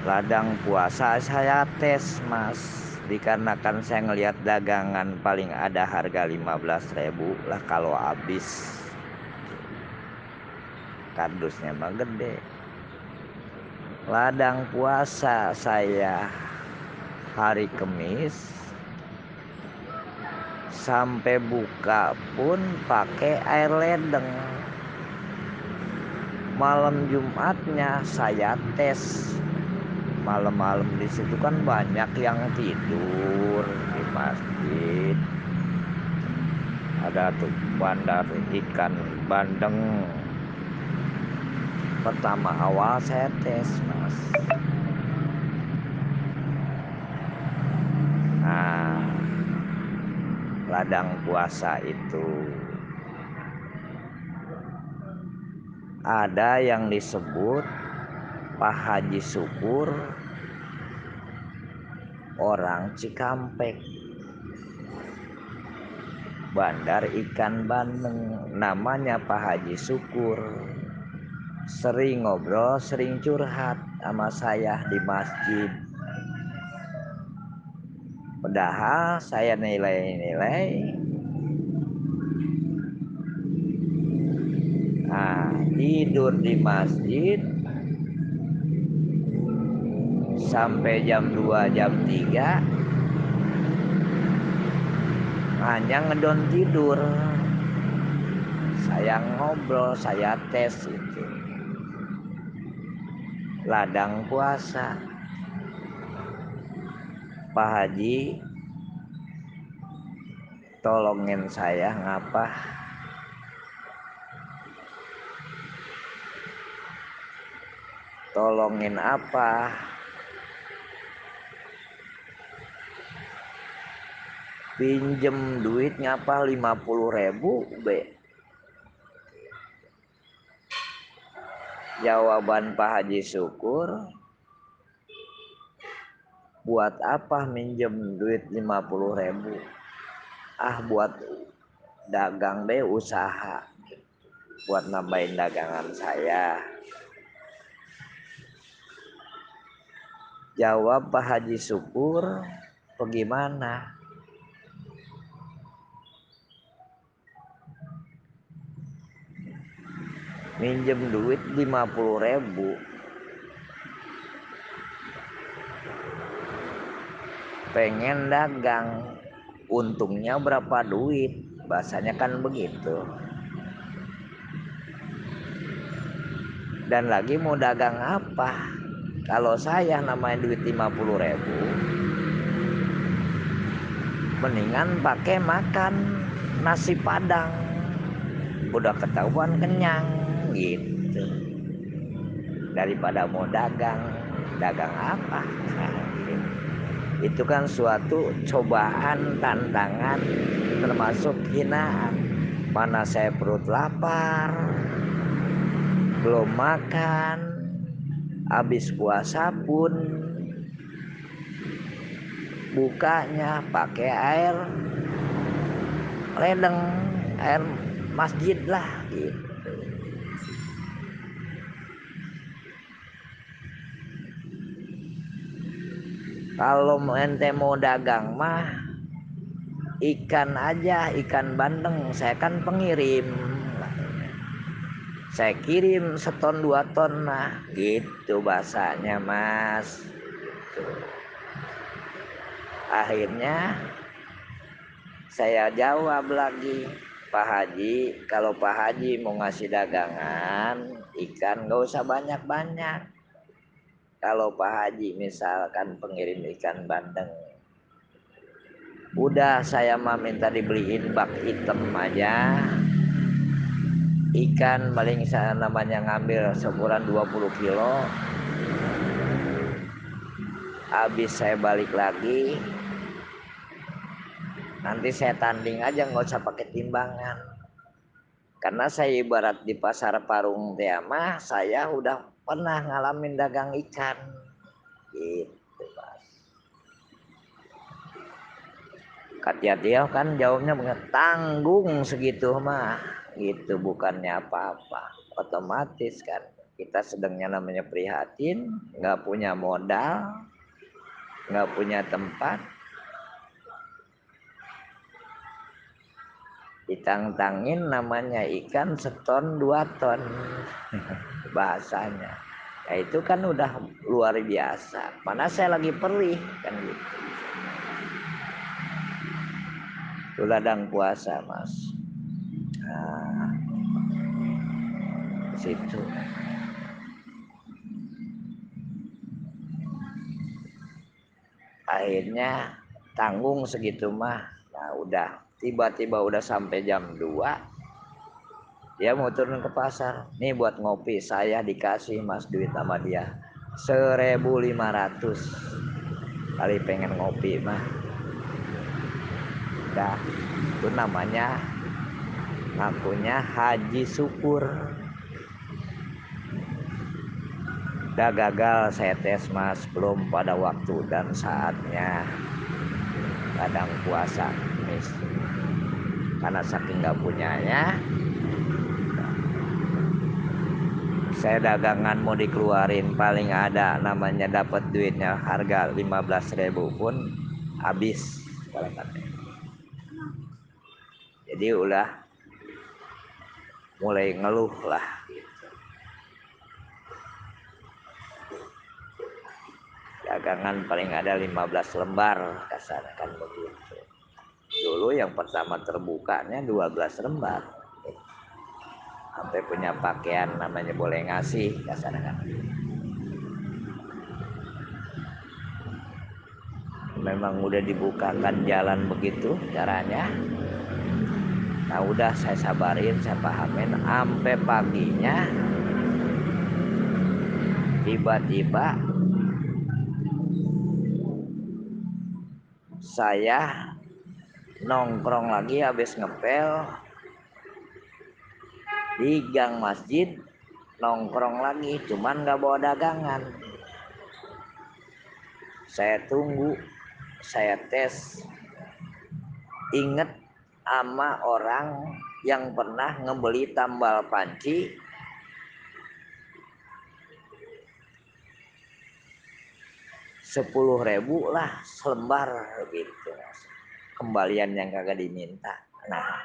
ladang puasa saya tes mas, dikarenakan saya ngelihat dagangan paling ada harga 15.000 lah kalau habis, kardusnya mah gede. Ladang puasa saya hari Kamis sampai buka pun pakai air ledeng. Malam Jumatnya saya tes, malam-malam di situ kan banyak yang tidur di masjid. Ada tuh bandar ikan bandeng. Pertama awal saya tes mas. Nah ladang puasa itu ada yang disebut Pak Haji Syukur orang Cikampek, bandar ikan bandeng, namanya Pak Haji Syukur. Sering ngobrol, sering curhat sama saya di masjid. Padahal saya nilai-nilai tidur di masjid sampai jam 2 jam 3 hanya ngedon tidur. Saya ngobrol, saya tes itu ladang puasa. Pak Haji tolongin saya ngapa? Tolongin apa? Pinjem duit ngapa 50.000 be? Jawaban Pak Haji Syukur, buat apa minjem duit 50.000, buat dagang deh, usaha buat nambahin dagangan saya. Jawab Pak Haji Syukur, bagaimana? Minjem duit 50.000, pengen dagang, untungnya berapa duit, bahasanya kan begitu. Dan lagi mau dagang apa? Kalau saya namanya duit 50.000, mendingan pakai makan nasi padang, udah ketahuan kenyang gitu, daripada mau dagang apa. Nah, gitu. Itu kan suatu cobaan, tantangan, termasuk hinaan. Mana saya perut lapar, belum makan, habis puasa pun bukanya pakai air ledeng, air masjid lah gitu. Kalau ente mau dagang mah ikan aja, ikan bandeng, saya kan pengirim, saya kirim 1 ton 2 ton nah gitu bahasanya mas. Akhirnya saya jawab lagi, Pak Haji, kalau Pak Haji mau ngasih dagangan ikan gak usah banyak-banyak. Kalau Pak Haji misalkan pengirim ikan bandeng, udah saya mah minta dibeliin bak hitam aja. Ikan paling saya namanya ngambil seukuran 20 kilo. Habis saya balik lagi, nanti saya tanding aja, nggak usah pakai timbangan. Karena saya ibarat di pasar Parung Tiamah, saya udah pernah ngalamin dagang ikan. Gitu mas. Katia dia kan jawabnya tanggung segitu mah. Gitu bukannya apa-apa. Otomatis kan kita sedangnya namanya prihatin, nggak punya modal, nggak punya tempat, ditantangin namanya ikan 1 ton 2 ton bahasanya. Ya itu kan udah luar biasa. Mana saya lagi perih kan gitu. Itu ladang puasa mas. Nah, situ. Akhirnya tanggung segitu mah. Nah udah tiba-tiba udah sampai jam 2. Dia mau turun ke pasar. Nih buat ngopi, saya dikasih mas duit sama dia 1.500. Kali pengen ngopi mah. Udah, itu namanya ngakunya Haji Syukur. Udah gagal saya tes mas, belum pada waktu dan saatnya kadang puasa mis. Karena saking gak punyanya, saya dagangan mau dikeluarin paling ada namanya dapat duitnya harga 15.000 pun habis. Jadi udah mulai ngeluh lah gitu. Dagangan paling ada 15 lembar kasarkan begitu. Dulu yang pertama terbukanya 12 lembar. Sampai punya pakaian namanya boleh ngasih kasarkan. Memang udah dibukakan jalan begitu caranya. Nah udah saya sabarin, saya pahamin sampai paginya tiba-tiba saya nongkrong lagi habis ngepel di gang masjid, nongkrong lagi cuman gak bawa dagangan. Saya tunggu, saya tes, inget sama orang yang pernah ngebeli tambal panci 10.000 lah selembar gitu, kembalian yang kagak diminta. Nah,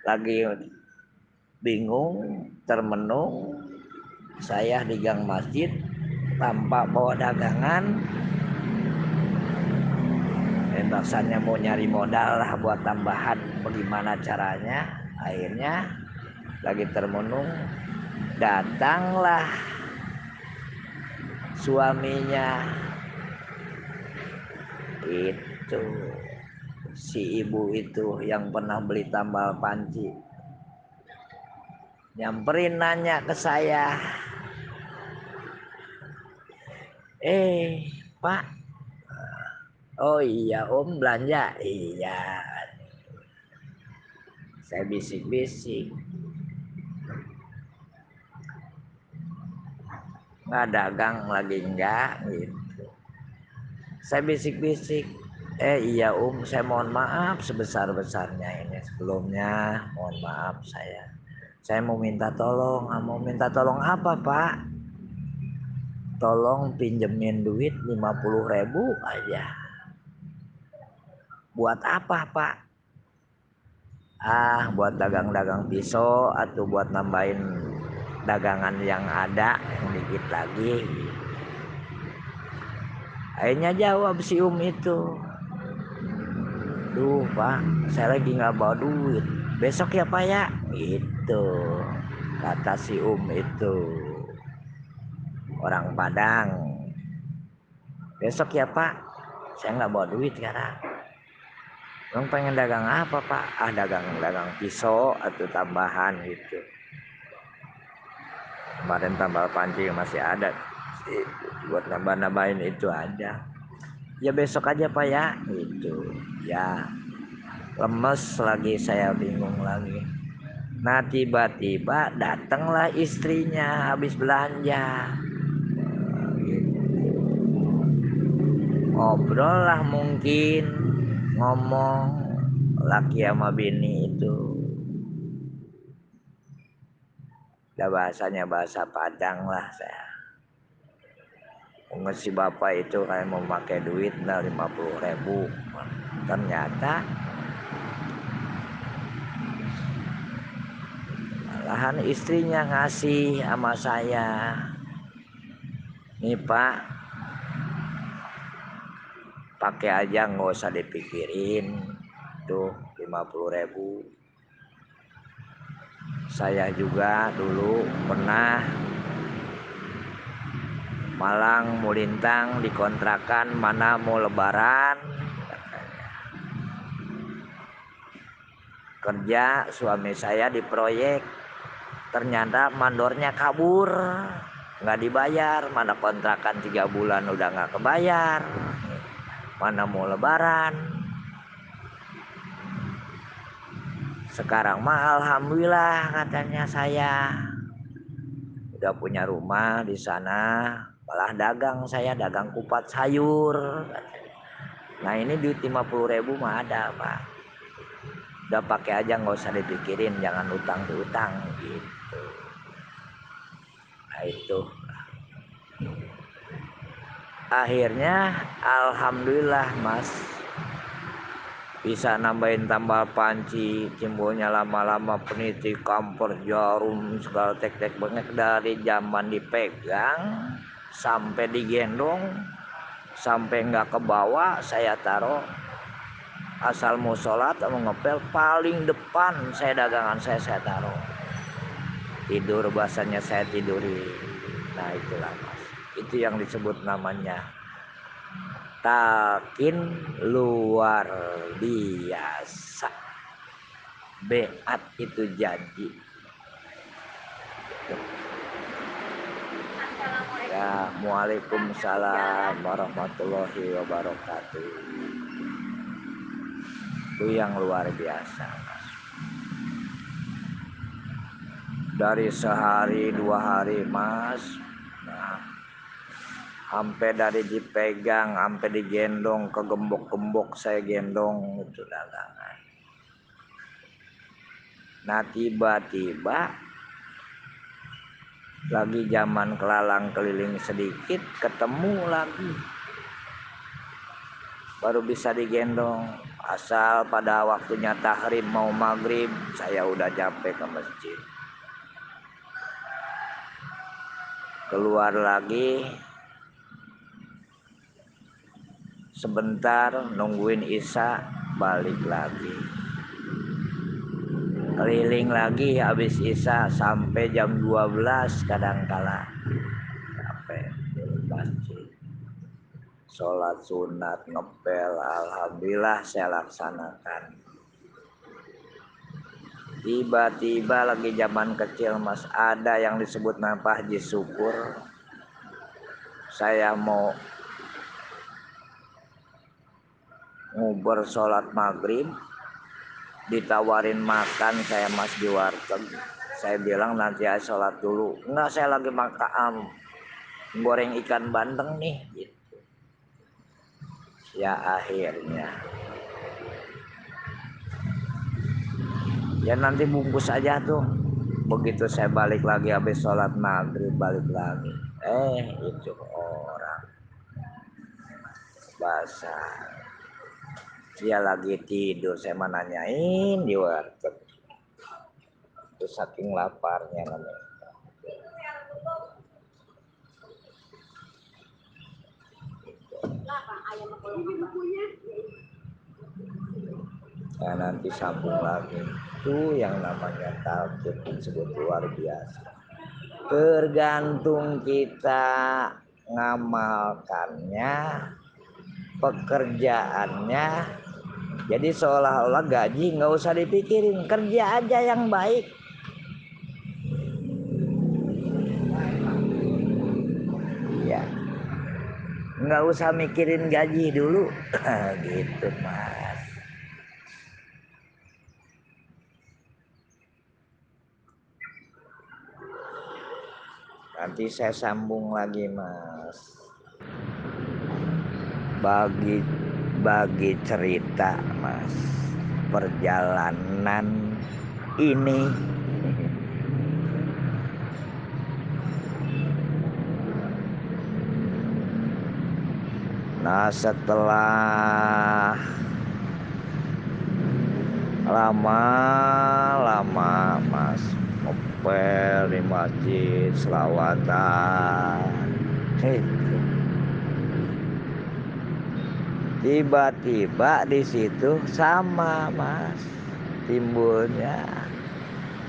lagi bingung termenung, saya di gang masjid tanpa bawa dagangan, bahasanya mau nyari modal lah buat tambahan, bagaimana caranya. Akhirnya lagi termenung, datanglah suaminya itu, si ibu itu yang pernah beli tambal panci, nyamperin nanya ke saya, Pak, oh iya om belanja. Iya, saya bisik-bisik, nggak dagang lagi enggak gitu. Saya bisik-bisik, iya saya mohon maaf sebesar-besarnya ini sebelumnya, mohon maaf saya mau minta tolong. Mau minta tolong apa Pak? Tolong pinjemin duit 50.000 aja. Buat apa Pak? Buat dagang-dagang pisau atau buat nambahin dagangan yang ada yang dikit lagi. Akhirnya jawab si itu, duh Pak, saya lagi nggak bawa duit, besok ya Pak ya, itu kata si itu, orang Padang. Besok ya Pak, saya nggak bawa duit sekarang. Emang pengen dagang apa Pak? Dagang pisau atau tambahan gitu. Kemarin tambal panci masih ada sih, buat nambah-nambahin itu aja. Ya besok aja Pak ya, gitu. Ya lemes lagi, saya bingung lagi. Nah tiba-tiba datanglah istrinya habis belanja. Ngobrol lah mungkin, ngomong laki sama bini itu. Udah bahasanya bahasa Padang lah saya. Si bapak itu kayak mau pakai duit 50.000. Ternyata malahan istrinya ngasih sama saya. Nih Pak, pakai aja nggak usah dipikirin. Tuh 50.000. Saya juga dulu pernah malang mulintang di kontrakan, mana mau lebaran kerja suami saya di proyek, ternyata mandornya kabur, nggak dibayar, mana kontrakan 3 bulan udah nggak kebayar, mana mau lebaran. Sekarang mah alhamdulillah katanya saya udah punya rumah di sana, malah dagang, saya dagang kupat sayur. Nah ini duit 50.000 mah ada Pak, udah pakai aja nggak usah dipikirin, jangan utang piutang gitu. Nah itu akhirnya alhamdulillah Mas, bisa nambahin tambal panci, cimbolnya lama-lama peniti, kampor, jarum, segala tek-tek banget, dari zaman dipegang sampai digendong, sampai nggak kebawa saya taruh, asal mau sholat mau ngepel paling depan saya dagangan saya taruh, tidur bahasanya saya tiduri. Nah itulah Mas, itu yang disebut namanya takin luar biasa. Beat itu janji. Ya, waalaikumsalam warahmatullahi wabarakatuh. Itu yang luar biasa Mas. dari sehari 2 hari mas. Nah, sampai dari dipegang, sampai digendong ke gembok-gembok saya gendong itu dagangan. Nah tiba-tiba lagi zaman kelalang keliling sedikit ketemu lagi, baru bisa digendong. Asal pada waktunya tahrim mau maghrib saya udah nyampe ke masjid. Keluar lagi sebentar nungguin isya, balik lagi keliling lagi habis isya sampai jam 12 kadangkala sampai masjid. Sholat sunat ngepel alhamdulillah saya laksanakan. Tiba-tiba lagi zaman kecil mas, ada yang disebut nama Haji Syukur. Saya mau nguber sholat maghrib, ditawarin makan saya mas di warteg. Saya bilang nanti saya sholat dulu. Enggak, saya lagi makan goreng ikan bandeng nih gitu. Ya akhirnya ya nanti bungkus aja tuh. Begitu saya balik lagi habis sholat maghrib, balik lagi itu orang basah, dia lagi tidur. Saya nanyain di warteg itu saking laparnya namanya. Nah, nanti sambung lagi. Itu yang namanya takdir disebut luar biasa. Tergantung kita ngamalkannya, pekerjaannya. Jadi seolah-olah gaji nggak usah dipikirin, kerja aja yang baik. Ya, nggak usah mikirin gaji dulu. Gitu mas. Nanti saya sambung lagi mas. Bagi cerita mas, perjalanan ini. Nah setelah lama mas ngepel di masjid selawatan, tiba-tiba di situ sama mas timbulnya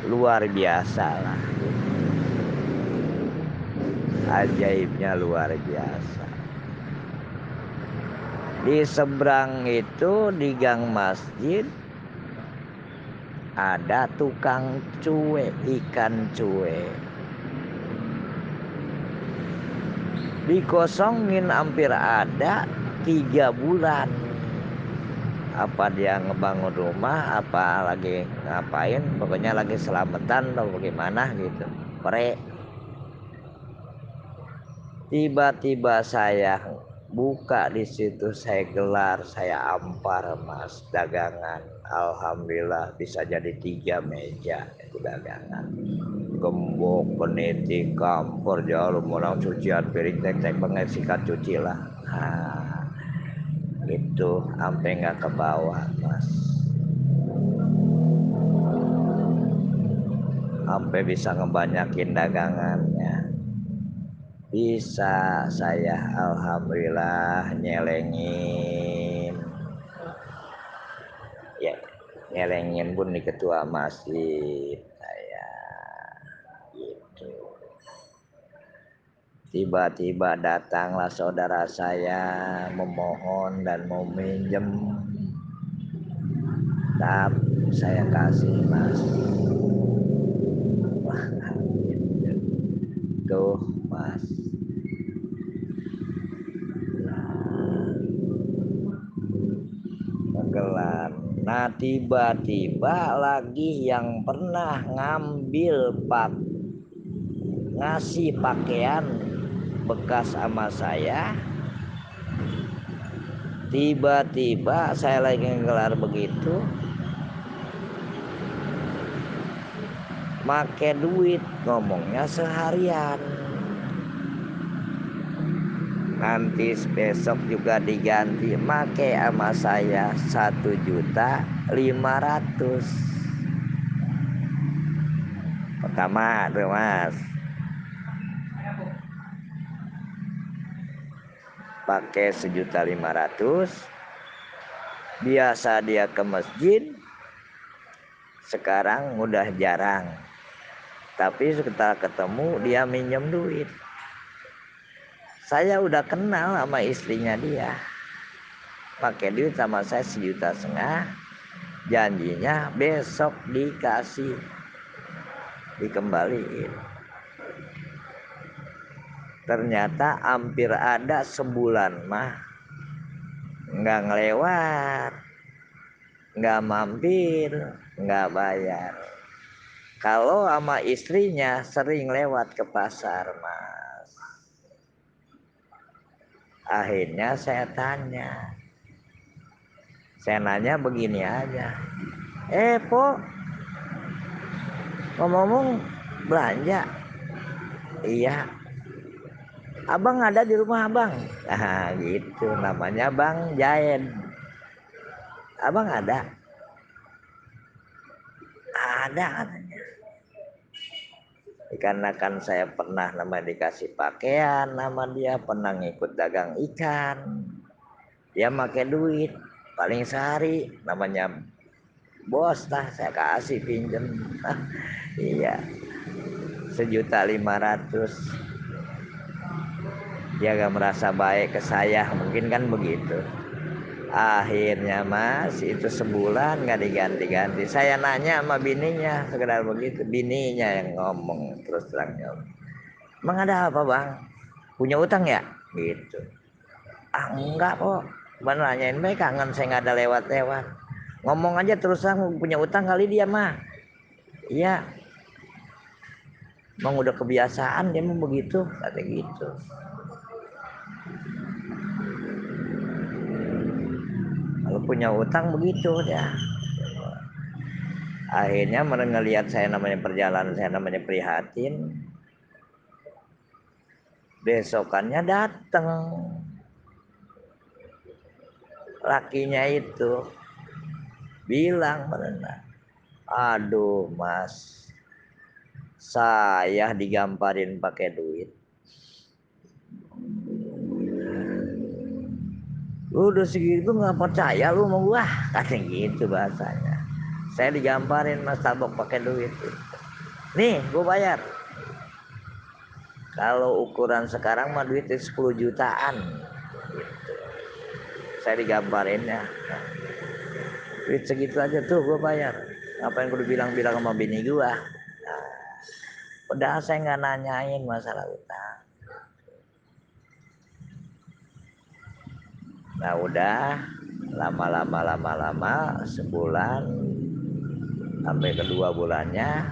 luar biasa lah, ajaibnya luar biasa. Di seberang itu di gang masjid ada tukang cuek, ikan cuek. Dikosongin hampir ada 3 bulan. Apa dia ngebangun rumah, apa lagi ngapain, pokoknya lagi selamatan atau bagaimana gitu. Tiba-tiba saya buka di situ, saya gelar, saya ampar mas dagangan. Alhamdulillah bisa jadi 3 meja itu dagangan. Gembok, peniti, kampur, jarum, orang cucian, piring, tek-tek, banget sikat cuci lah. Nah, itu sampai nggak ke bawah mas. Sampai bisa ngebanyakin dagangannya. Bisa saya alhamdulillah nyelengin. Ya, nyelengin pun di ketua masjid saya gitu. Tiba-tiba datanglah saudara saya memohon dan mau minjem. Tapi saya kasih mas. Tuh mas. Gelar. Nah tiba-tiba lagi yang pernah ngambil ngasih pakaian bekas sama saya. Tiba-tiba saya lagi ngegelar begitu, make duit, ngomongnya seharian. Nanti besok juga diganti, make sama saya 1.500.000. Pertama tuh mas, pakai 1.500.000. Biasa dia ke masjid, sekarang udah jarang. Tapi setelah ketemu dia minjem duit. Saya udah kenal sama istrinya dia, pakai duit sama saya 1,5 juta. Janjinya besok dikasih, dikembaliin. Ternyata hampir ada sebulan mah nggak ngelewat, nggak mampir, nggak bayar. Kalau sama istrinya sering lewat ke pasar mas. Akhirnya saya nanya begini aja, Po, ngomong-ngomong belanja? Iya. Abang ada di rumah abang? Nah gitu, namanya Bang Jaen. Abang ada? Ada katanya. Karena kan saya pernah namanya dikasih pakaian, nama dia pernah ngikut dagang ikan. Dia pakai duit paling sehari, namanya bos lah, saya kasih pinjem. Iya, 1.500.000. Dia gak merasa baik ke saya, mungkin kan begitu. Akhirnya mas, itu sebulan gak diganti-ganti. Saya nanya sama bininya, sekedar begitu. Bininya yang ngomong terus terang, emang ada apa bang? Punya utang ya? Gitu. Enggak kok. Bang nanyain baik, kangen saya gak ada lewat-lewat. Ngomong aja terus terang, punya utang kali dia mah. Iya. Emang udah kebiasaan dia mau begitu, kata gitu. Kalau punya utang begitu dia. Akhirnya ngelihat saya namanya perjalanan, saya namanya prihatin. Besokannya datang lakinya itu, bilang benar, aduh mas, saya digamparin pakai duit. Lu udah segitu nggak percaya lu sama gua, katanya gitu bahasanya. Saya digamparin mas tabok pakai duit. Nih gua bayar. Kalau ukuran sekarang mah duit 10 jutaan. Gitu. Saya digamparinnya. Duit segitu aja tuh gua bayar. Ngapain kudu bilang-bilang sama bini gua? Nah, padahal saya nggak nanyain masalah utang. Nah udah lama sebulan sampai kedua bulannya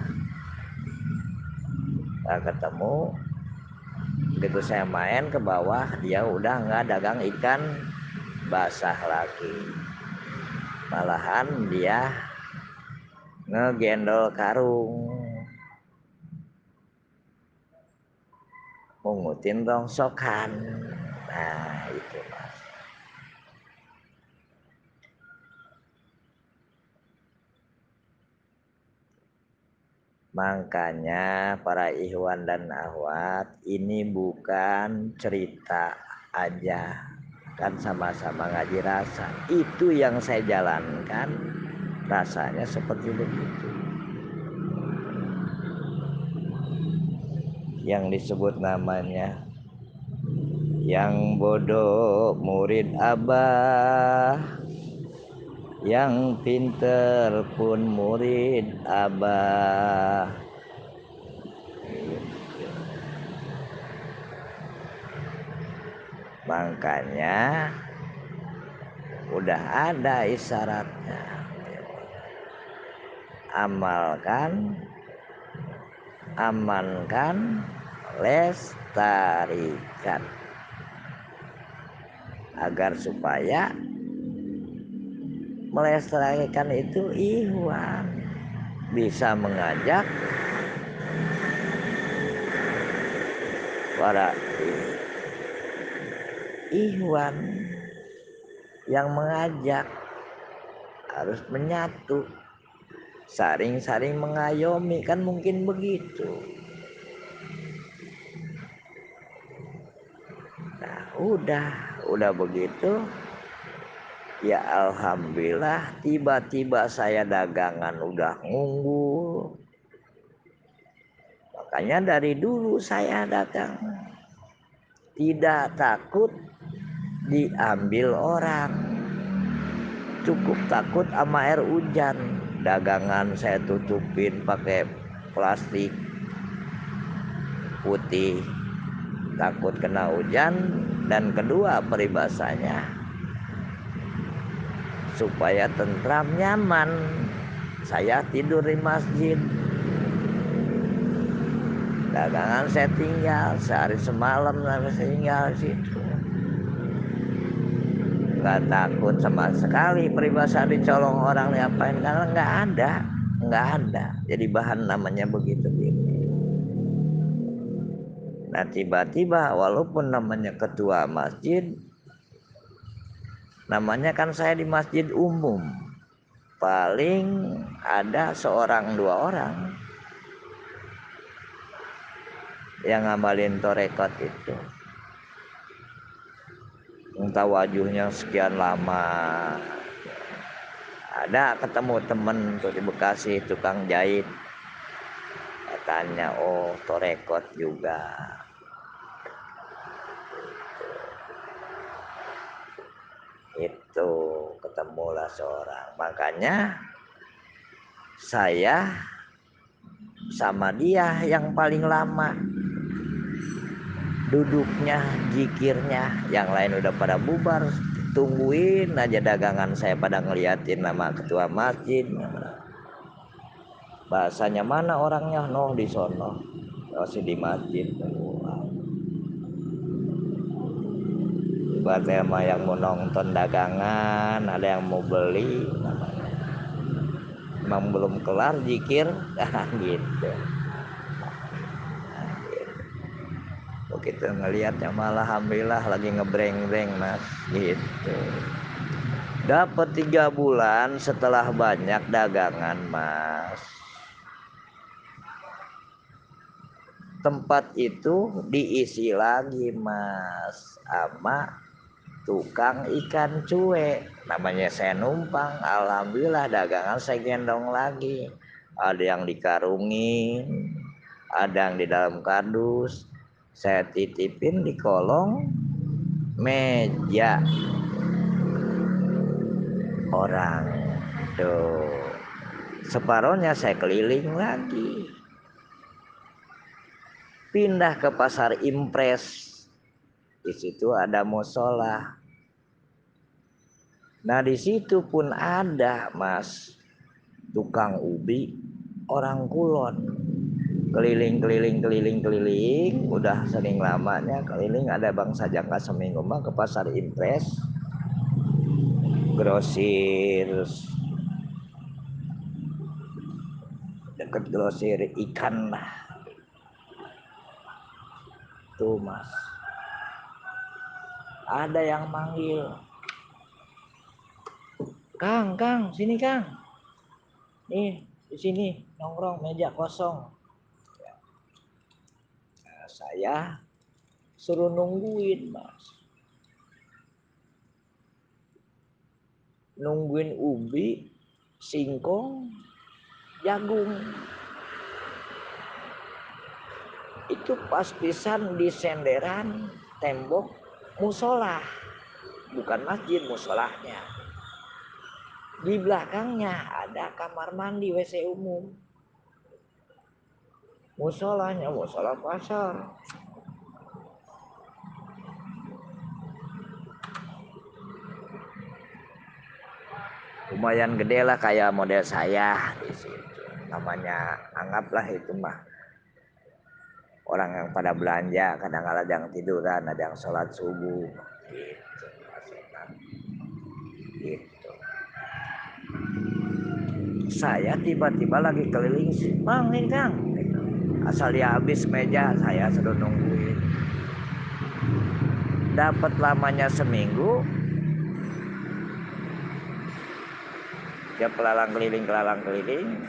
nggak ketemu. Begitu saya main ke bawah, dia udah nggak dagang ikan basah lagi. Malahan dia ngegendol karung, mungutin rongsokan. Nah itu mas. Makanya para ikhwan dan akhwat, ini bukan cerita aja, kan sama-sama ngaji rasa. Itu yang saya jalankan, rasanya seperti begitu. Yang disebut namanya, yang bodoh murid abah, yang pinter pun murid abah. Makanya udah ada isyaratnya. Amalkan, amankan, lestarikan agar supaya melestarikan itu ikhwan, bisa mengajak para ikhwan yang mengajak harus menyatu, saling-saling mengayomi, kan mungkin begitu. Nah, udah begitu ya alhamdulillah, tiba-tiba saya dagangan udah ngunggul. Makanya dari dulu saya dagang tidak takut diambil orang, cukup takut sama air hujan. Dagangan saya tutupin pakai plastik putih, takut kena hujan. Dan kedua peribahasanya supaya tentram nyaman, saya tidur di masjid, dagangan saya tinggal sehari semalam, saya tinggal di situ. Nggak takut sama sekali peribahasa dicolong orang diapain, karena nggak ada. Jadi bahan namanya begitu. Nah tiba-tiba walaupun namanya ketua masjid, namanya kan saya di masjid umum, paling ada seorang dua orang yang ngamalin torekot itu. Entah wajuhnya sekian lama. Ada ketemu temen tuh di Bekasi, tukang jahit. Katanya, oh torekot juga. Itu ketemulah seorang. Makanya saya sama dia yang paling lama duduknya, zikirnya. Yang lain udah pada bubar, tungguin aja dagangan saya pada ngeliatin nama ketua masjid. Bahasanya mana orangnya? No, di sono, masih di masjid. Buat sama yang mau nonton dagangan, ada yang mau beli, emang belum kelar zikir gitu. Begitu ngelihatnya malah alhamdulillah lagi ngebreng-breng mas gitu. Dapat 3 bulan setelah banyak dagangan mas, tempat itu diisi lagi mas sama tukang ikan cuek. Namanya saya numpang, alhamdulillah dagangan saya gendong lagi. Ada yang dikarungin, ada yang di dalam kardus, saya titipin di kolong meja orang tuh. Separohnya saya keliling lagi, pindah ke pasar Impres. Di situ ada musola. Nah di situ pun ada mas tukang ubi orang Kulon, keliling, udah sering lamanya keliling. Ada bang saja nggak seminggu mah ke pasar Impres, grosir deket grosir ikan lah tuh mas. Ada yang manggil, Kang, sini Kang. Nih, di sini nongkrong meja kosong. Nah, saya suruh nungguin, Mas. Nungguin ubi, singkong, jagung. Itu pas pisan di senderan tembok musola. Bukan masjid, musolahnya. Di belakangnya ada kamar mandi WC umum. Musolanya musola pasar. Lumayan gede lah kayak model saya di situ. Namanya anggaplah itu mah orang yang pada belanja, kadang-kadang ada yang tiduran, ada yang sholat subuh gitu, gitu. Saya tiba-tiba lagi keliling, bang ini kang, asal dia habis meja saya sudah nungguin, dapat lamanya seminggu. Dia kelalang keliling.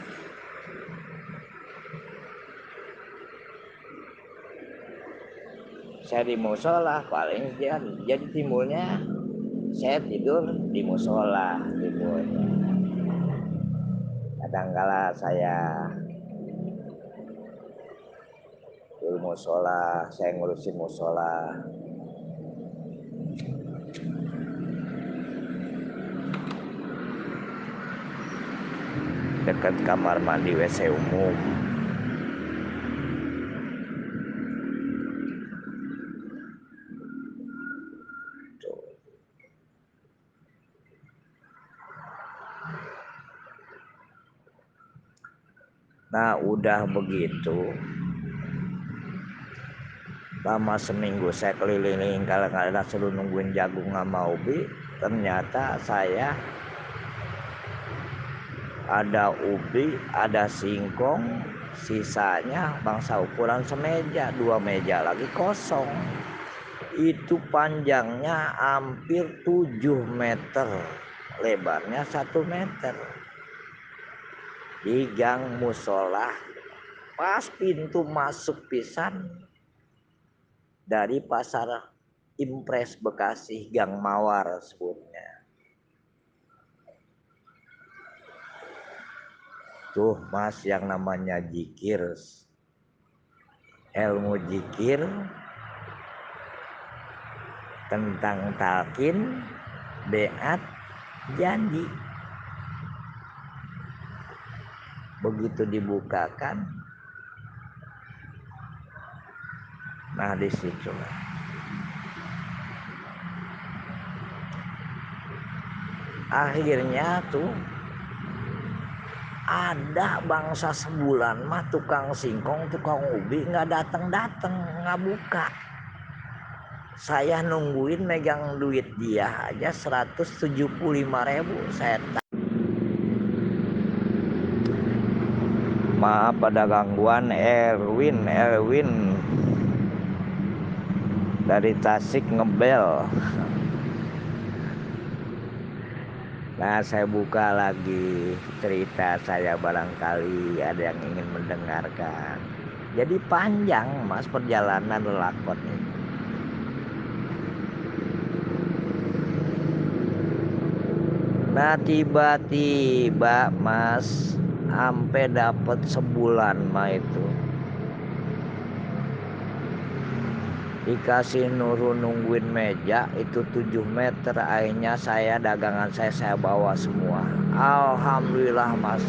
Saya di musola paling dia, jadi timbulnya saya tidur di musola timbulnya. Kadangkala saya di musola, saya ngurusin musola. Dekat kamar mandi WC umum. Nah udah begitu, lama seminggu saya keliling kadang-kadang suruh nungguin jagung sama ubi. Ternyata saya ada ubi, ada singkong, sisanya bangsa ukuran semeja, 2 meja lagi kosong. Itu panjangnya hampir 7 meter, lebarnya 1 meter. Di gang musola, pas pintu masuk pisan dari pasar Impres Bekasi, Gang Mawar sebutnya. Tuh mas, yang namanya zikir, ilmu zikir tentang talqin, beat, janji. Begitu dibukakan, nah di situ akhirnya tuh ada bangsa sebulan mah tukang singkong, tukang ubi nggak datang, nggak buka. Saya nungguin megang duit dia aja 175.000. Saya maaf pada gangguan. Erwin dari Tasik ngebel. Nah saya buka lagi cerita saya, barangkali ada yang ingin mendengarkan. Jadi panjang mas perjalanan lelakon ini. Nah tiba-tiba mas sampai dapat sebulan mah itu dikasih nungguin meja itu 7 meter. Akhirnya dagangan saya bawa semua. Alhamdulillah mas,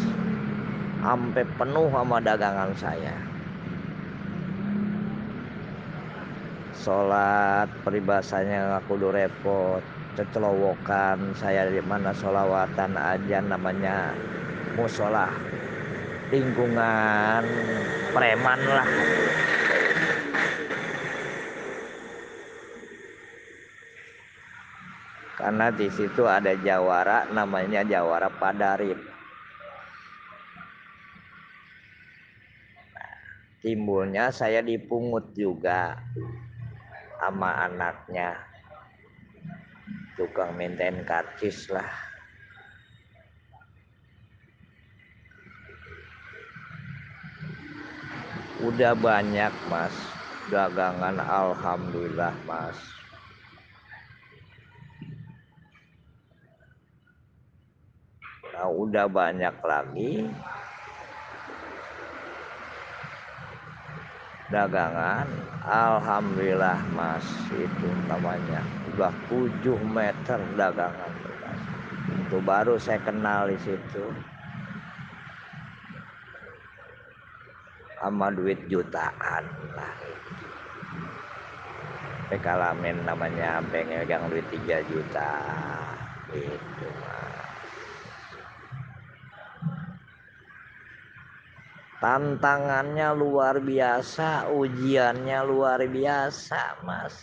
sampai penuh sama dagangan saya. Sholat peribasanya aku udah repot, kecelowokan saya di mana sholawatan aja, namanya musola lingkungan preman lah. Karena di situ ada jawara, namanya jawara Padarip. Timbulnya saya dipungut juga sama anaknya, tukang maintain karcis lah. Udah banyak mas dagangan, alhamdulillah mas. Nah udah banyak lagi dagangan, alhamdulillah mas. Itu namanya udah 7 meter dagangan mas. Itu baru saya kenal di situ sama duit jutaan lah. Pekalamin namanya, pegang duit 3 juta itu mas. Tantangannya luar biasa, ujiannya luar biasa, Mas.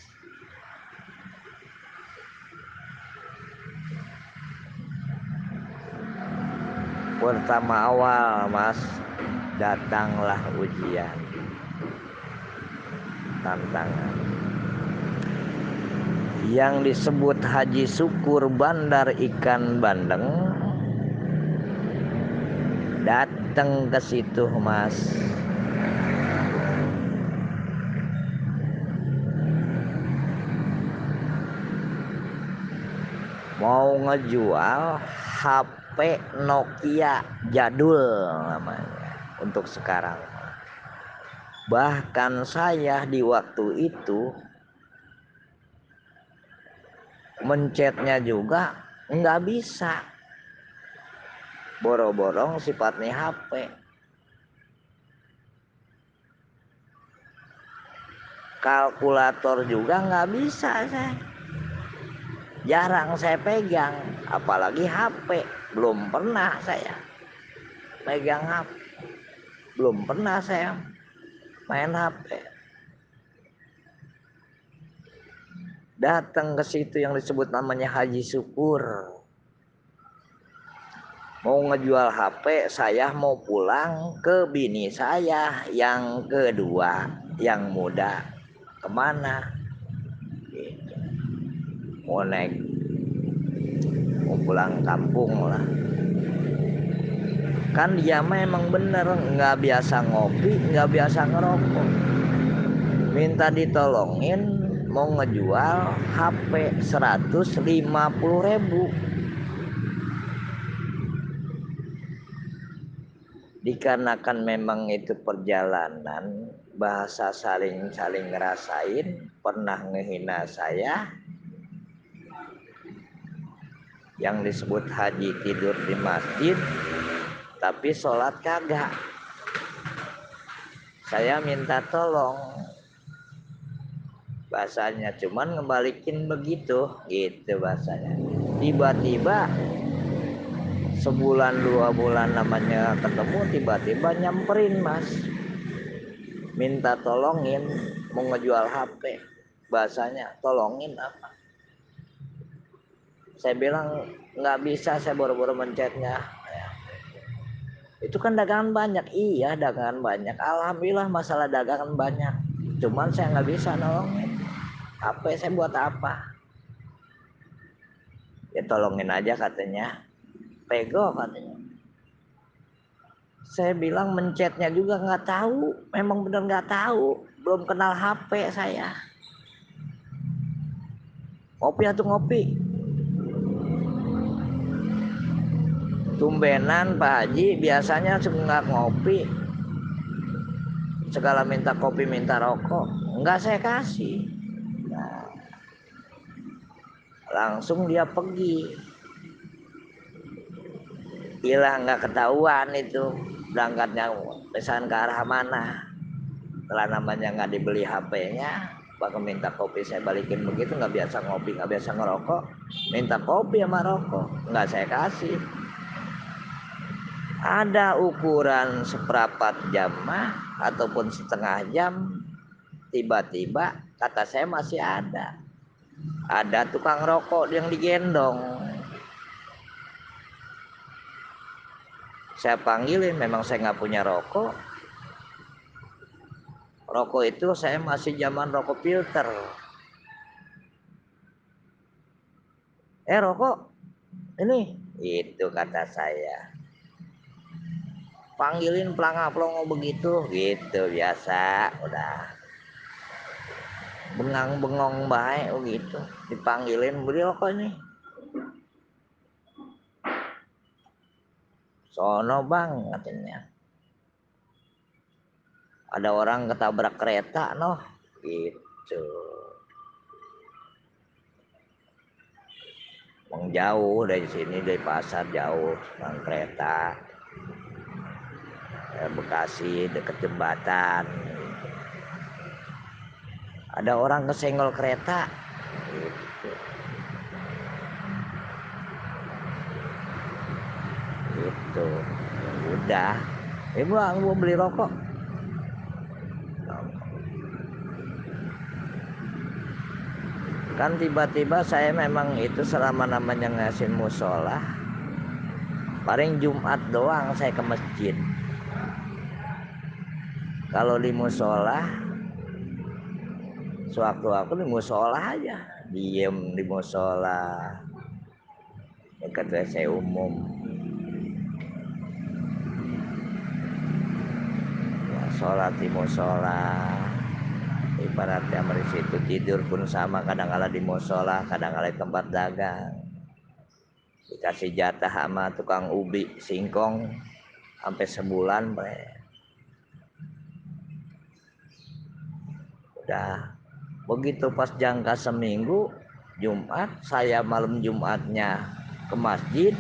Pertama awal, Mas, datanglah ujian, tantangan. Yang disebut Haji Syukur Bandar Ikan Bandeng datang ke situ, Mas. Mau ngejual HP Nokia jadul namanya untuk sekarang. Bahkan saya di waktu itu mencetnya juga nggak bisa, boro-borong sifatnya HP. Kalkulator juga nggak bisa saya, jarang saya pegang, apalagi HP. Belum pernah saya pegang HP, belum pernah saya main HP. Datang ke situ yang disebut namanya Haji Syukur, mau ngejual HP. Saya mau pulang ke bini saya yang kedua, yang muda. Kemana gitu. Mau pulang kampung lah. Kan dia memang bener nggak biasa ngopi, nggak biasa ngerokok. Minta ditolongin mau ngejual HP 150.000. Dikarenakan memang itu perjalanan, bahasa saling ngerasain, pernah ngehina saya, yang disebut haji tidur di masjid tapi sholat kagak. Saya minta tolong, bahasanya cuman ngebalikin begitu gitu bahasanya. Tiba-tiba sebulan 2 bulan namanya ketemu, tiba-tiba nyamperin, Mas, minta tolongin mau ngejual HP. Bahasanya tolongin apa? Saya bilang nggak bisa, saya boro-boro mencetnya. Itu kan dagangan banyak. Iya, dagangan banyak, alhamdulillah, masalah dagangan banyak, cuman saya nggak bisa nolongin. HP saya buat apa? Ya tolongin aja katanya, pego katanya. Saya bilang mencetnya juga nggak tahu, memang benar nggak tahu, belum kenal HP saya. Ngopi atau ngopi? Tumbenan Pak Haji biasanya nggak ngopi, segala minta kopi, minta rokok, nggak saya kasih. Nah, langsung dia pergi, hilang, nggak ketahuan itu berangkatnya pesan ke arah mana. Setelah namanya nggak dibeli HP-nya, bakal minta kopi saya balikin begitu. Nggak biasa ngopi, nggak biasa ngerokok, minta kopi sama rokok, nggak saya kasih. Ada ukuran seperempat jam ataupun setengah jam, tiba-tiba kata saya masih ada tukang rokok yang digendong. Saya panggilin, memang saya nggak punya rokok. Rokok itu saya masih zaman rokok filter. Rokok ini, itu kata saya. Panggilin pelangga-pelongo begitu, gitu biasa, udah bengang-bengong baik gitu. Dipanggilin, beli rokok ini. Sono bang katanya, ada orang ketabrak kereta noh, gitu. Emang jauh dari sini, dari pasar jauh, dengan kereta. Bekasi deket jembatan. Ada orang kesenggol kereta, gitu. Gitu. Ya udah, Bang, gua beli rokok. Kan tiba-tiba saya memang itu selama namanya ngasih musola, paling Jumat doang saya ke masjid. Kalau di musola, sewaktu-waktu di musola aja, diem di musola dekat WC umum. Ya, sholat di musola. Ibaratnya dari situ tidur pun sama, kadang-kala di musola, kadang-kala di tempat dagang. Dikasih jatah sama tukang ubi singkong sampai sebulan, udah begitu pas jangka seminggu Jumat, saya malam Jumatnya ke masjid,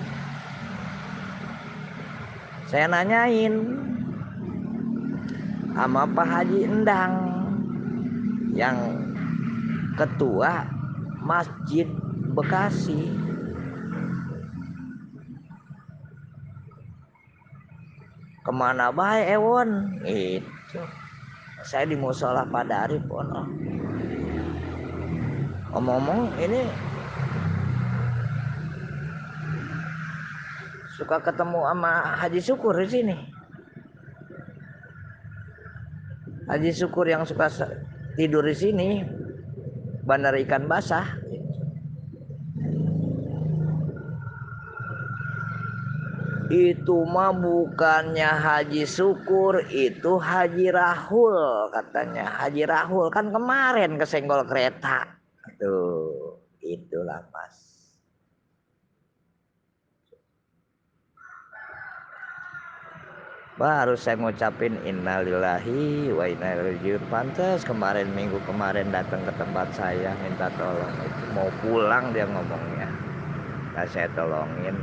saya nanyain sama Pak Haji Endang yang ketua Masjid Bekasi, kemana baik Ewon itu. Saya di musola pada Arif ono. Ngomong-ngomong ini suka ketemu sama Haji Syukur di sini. Haji Syukur yang suka tidur di sini, bandar ikan basah. Itu mah bukannya Haji Syukur, itu Haji Rahul katanya. Haji Rahul kan kemarin kesenggol kereta. Tuh, itulah pas. Baru saya ngucapin innalillahi wa inna ilaihi rajiun. Pantes kemarin minggu kemarin datang ke tempat saya minta tolong, itu mau pulang dia ngomongnya. Nah, saya tolongin.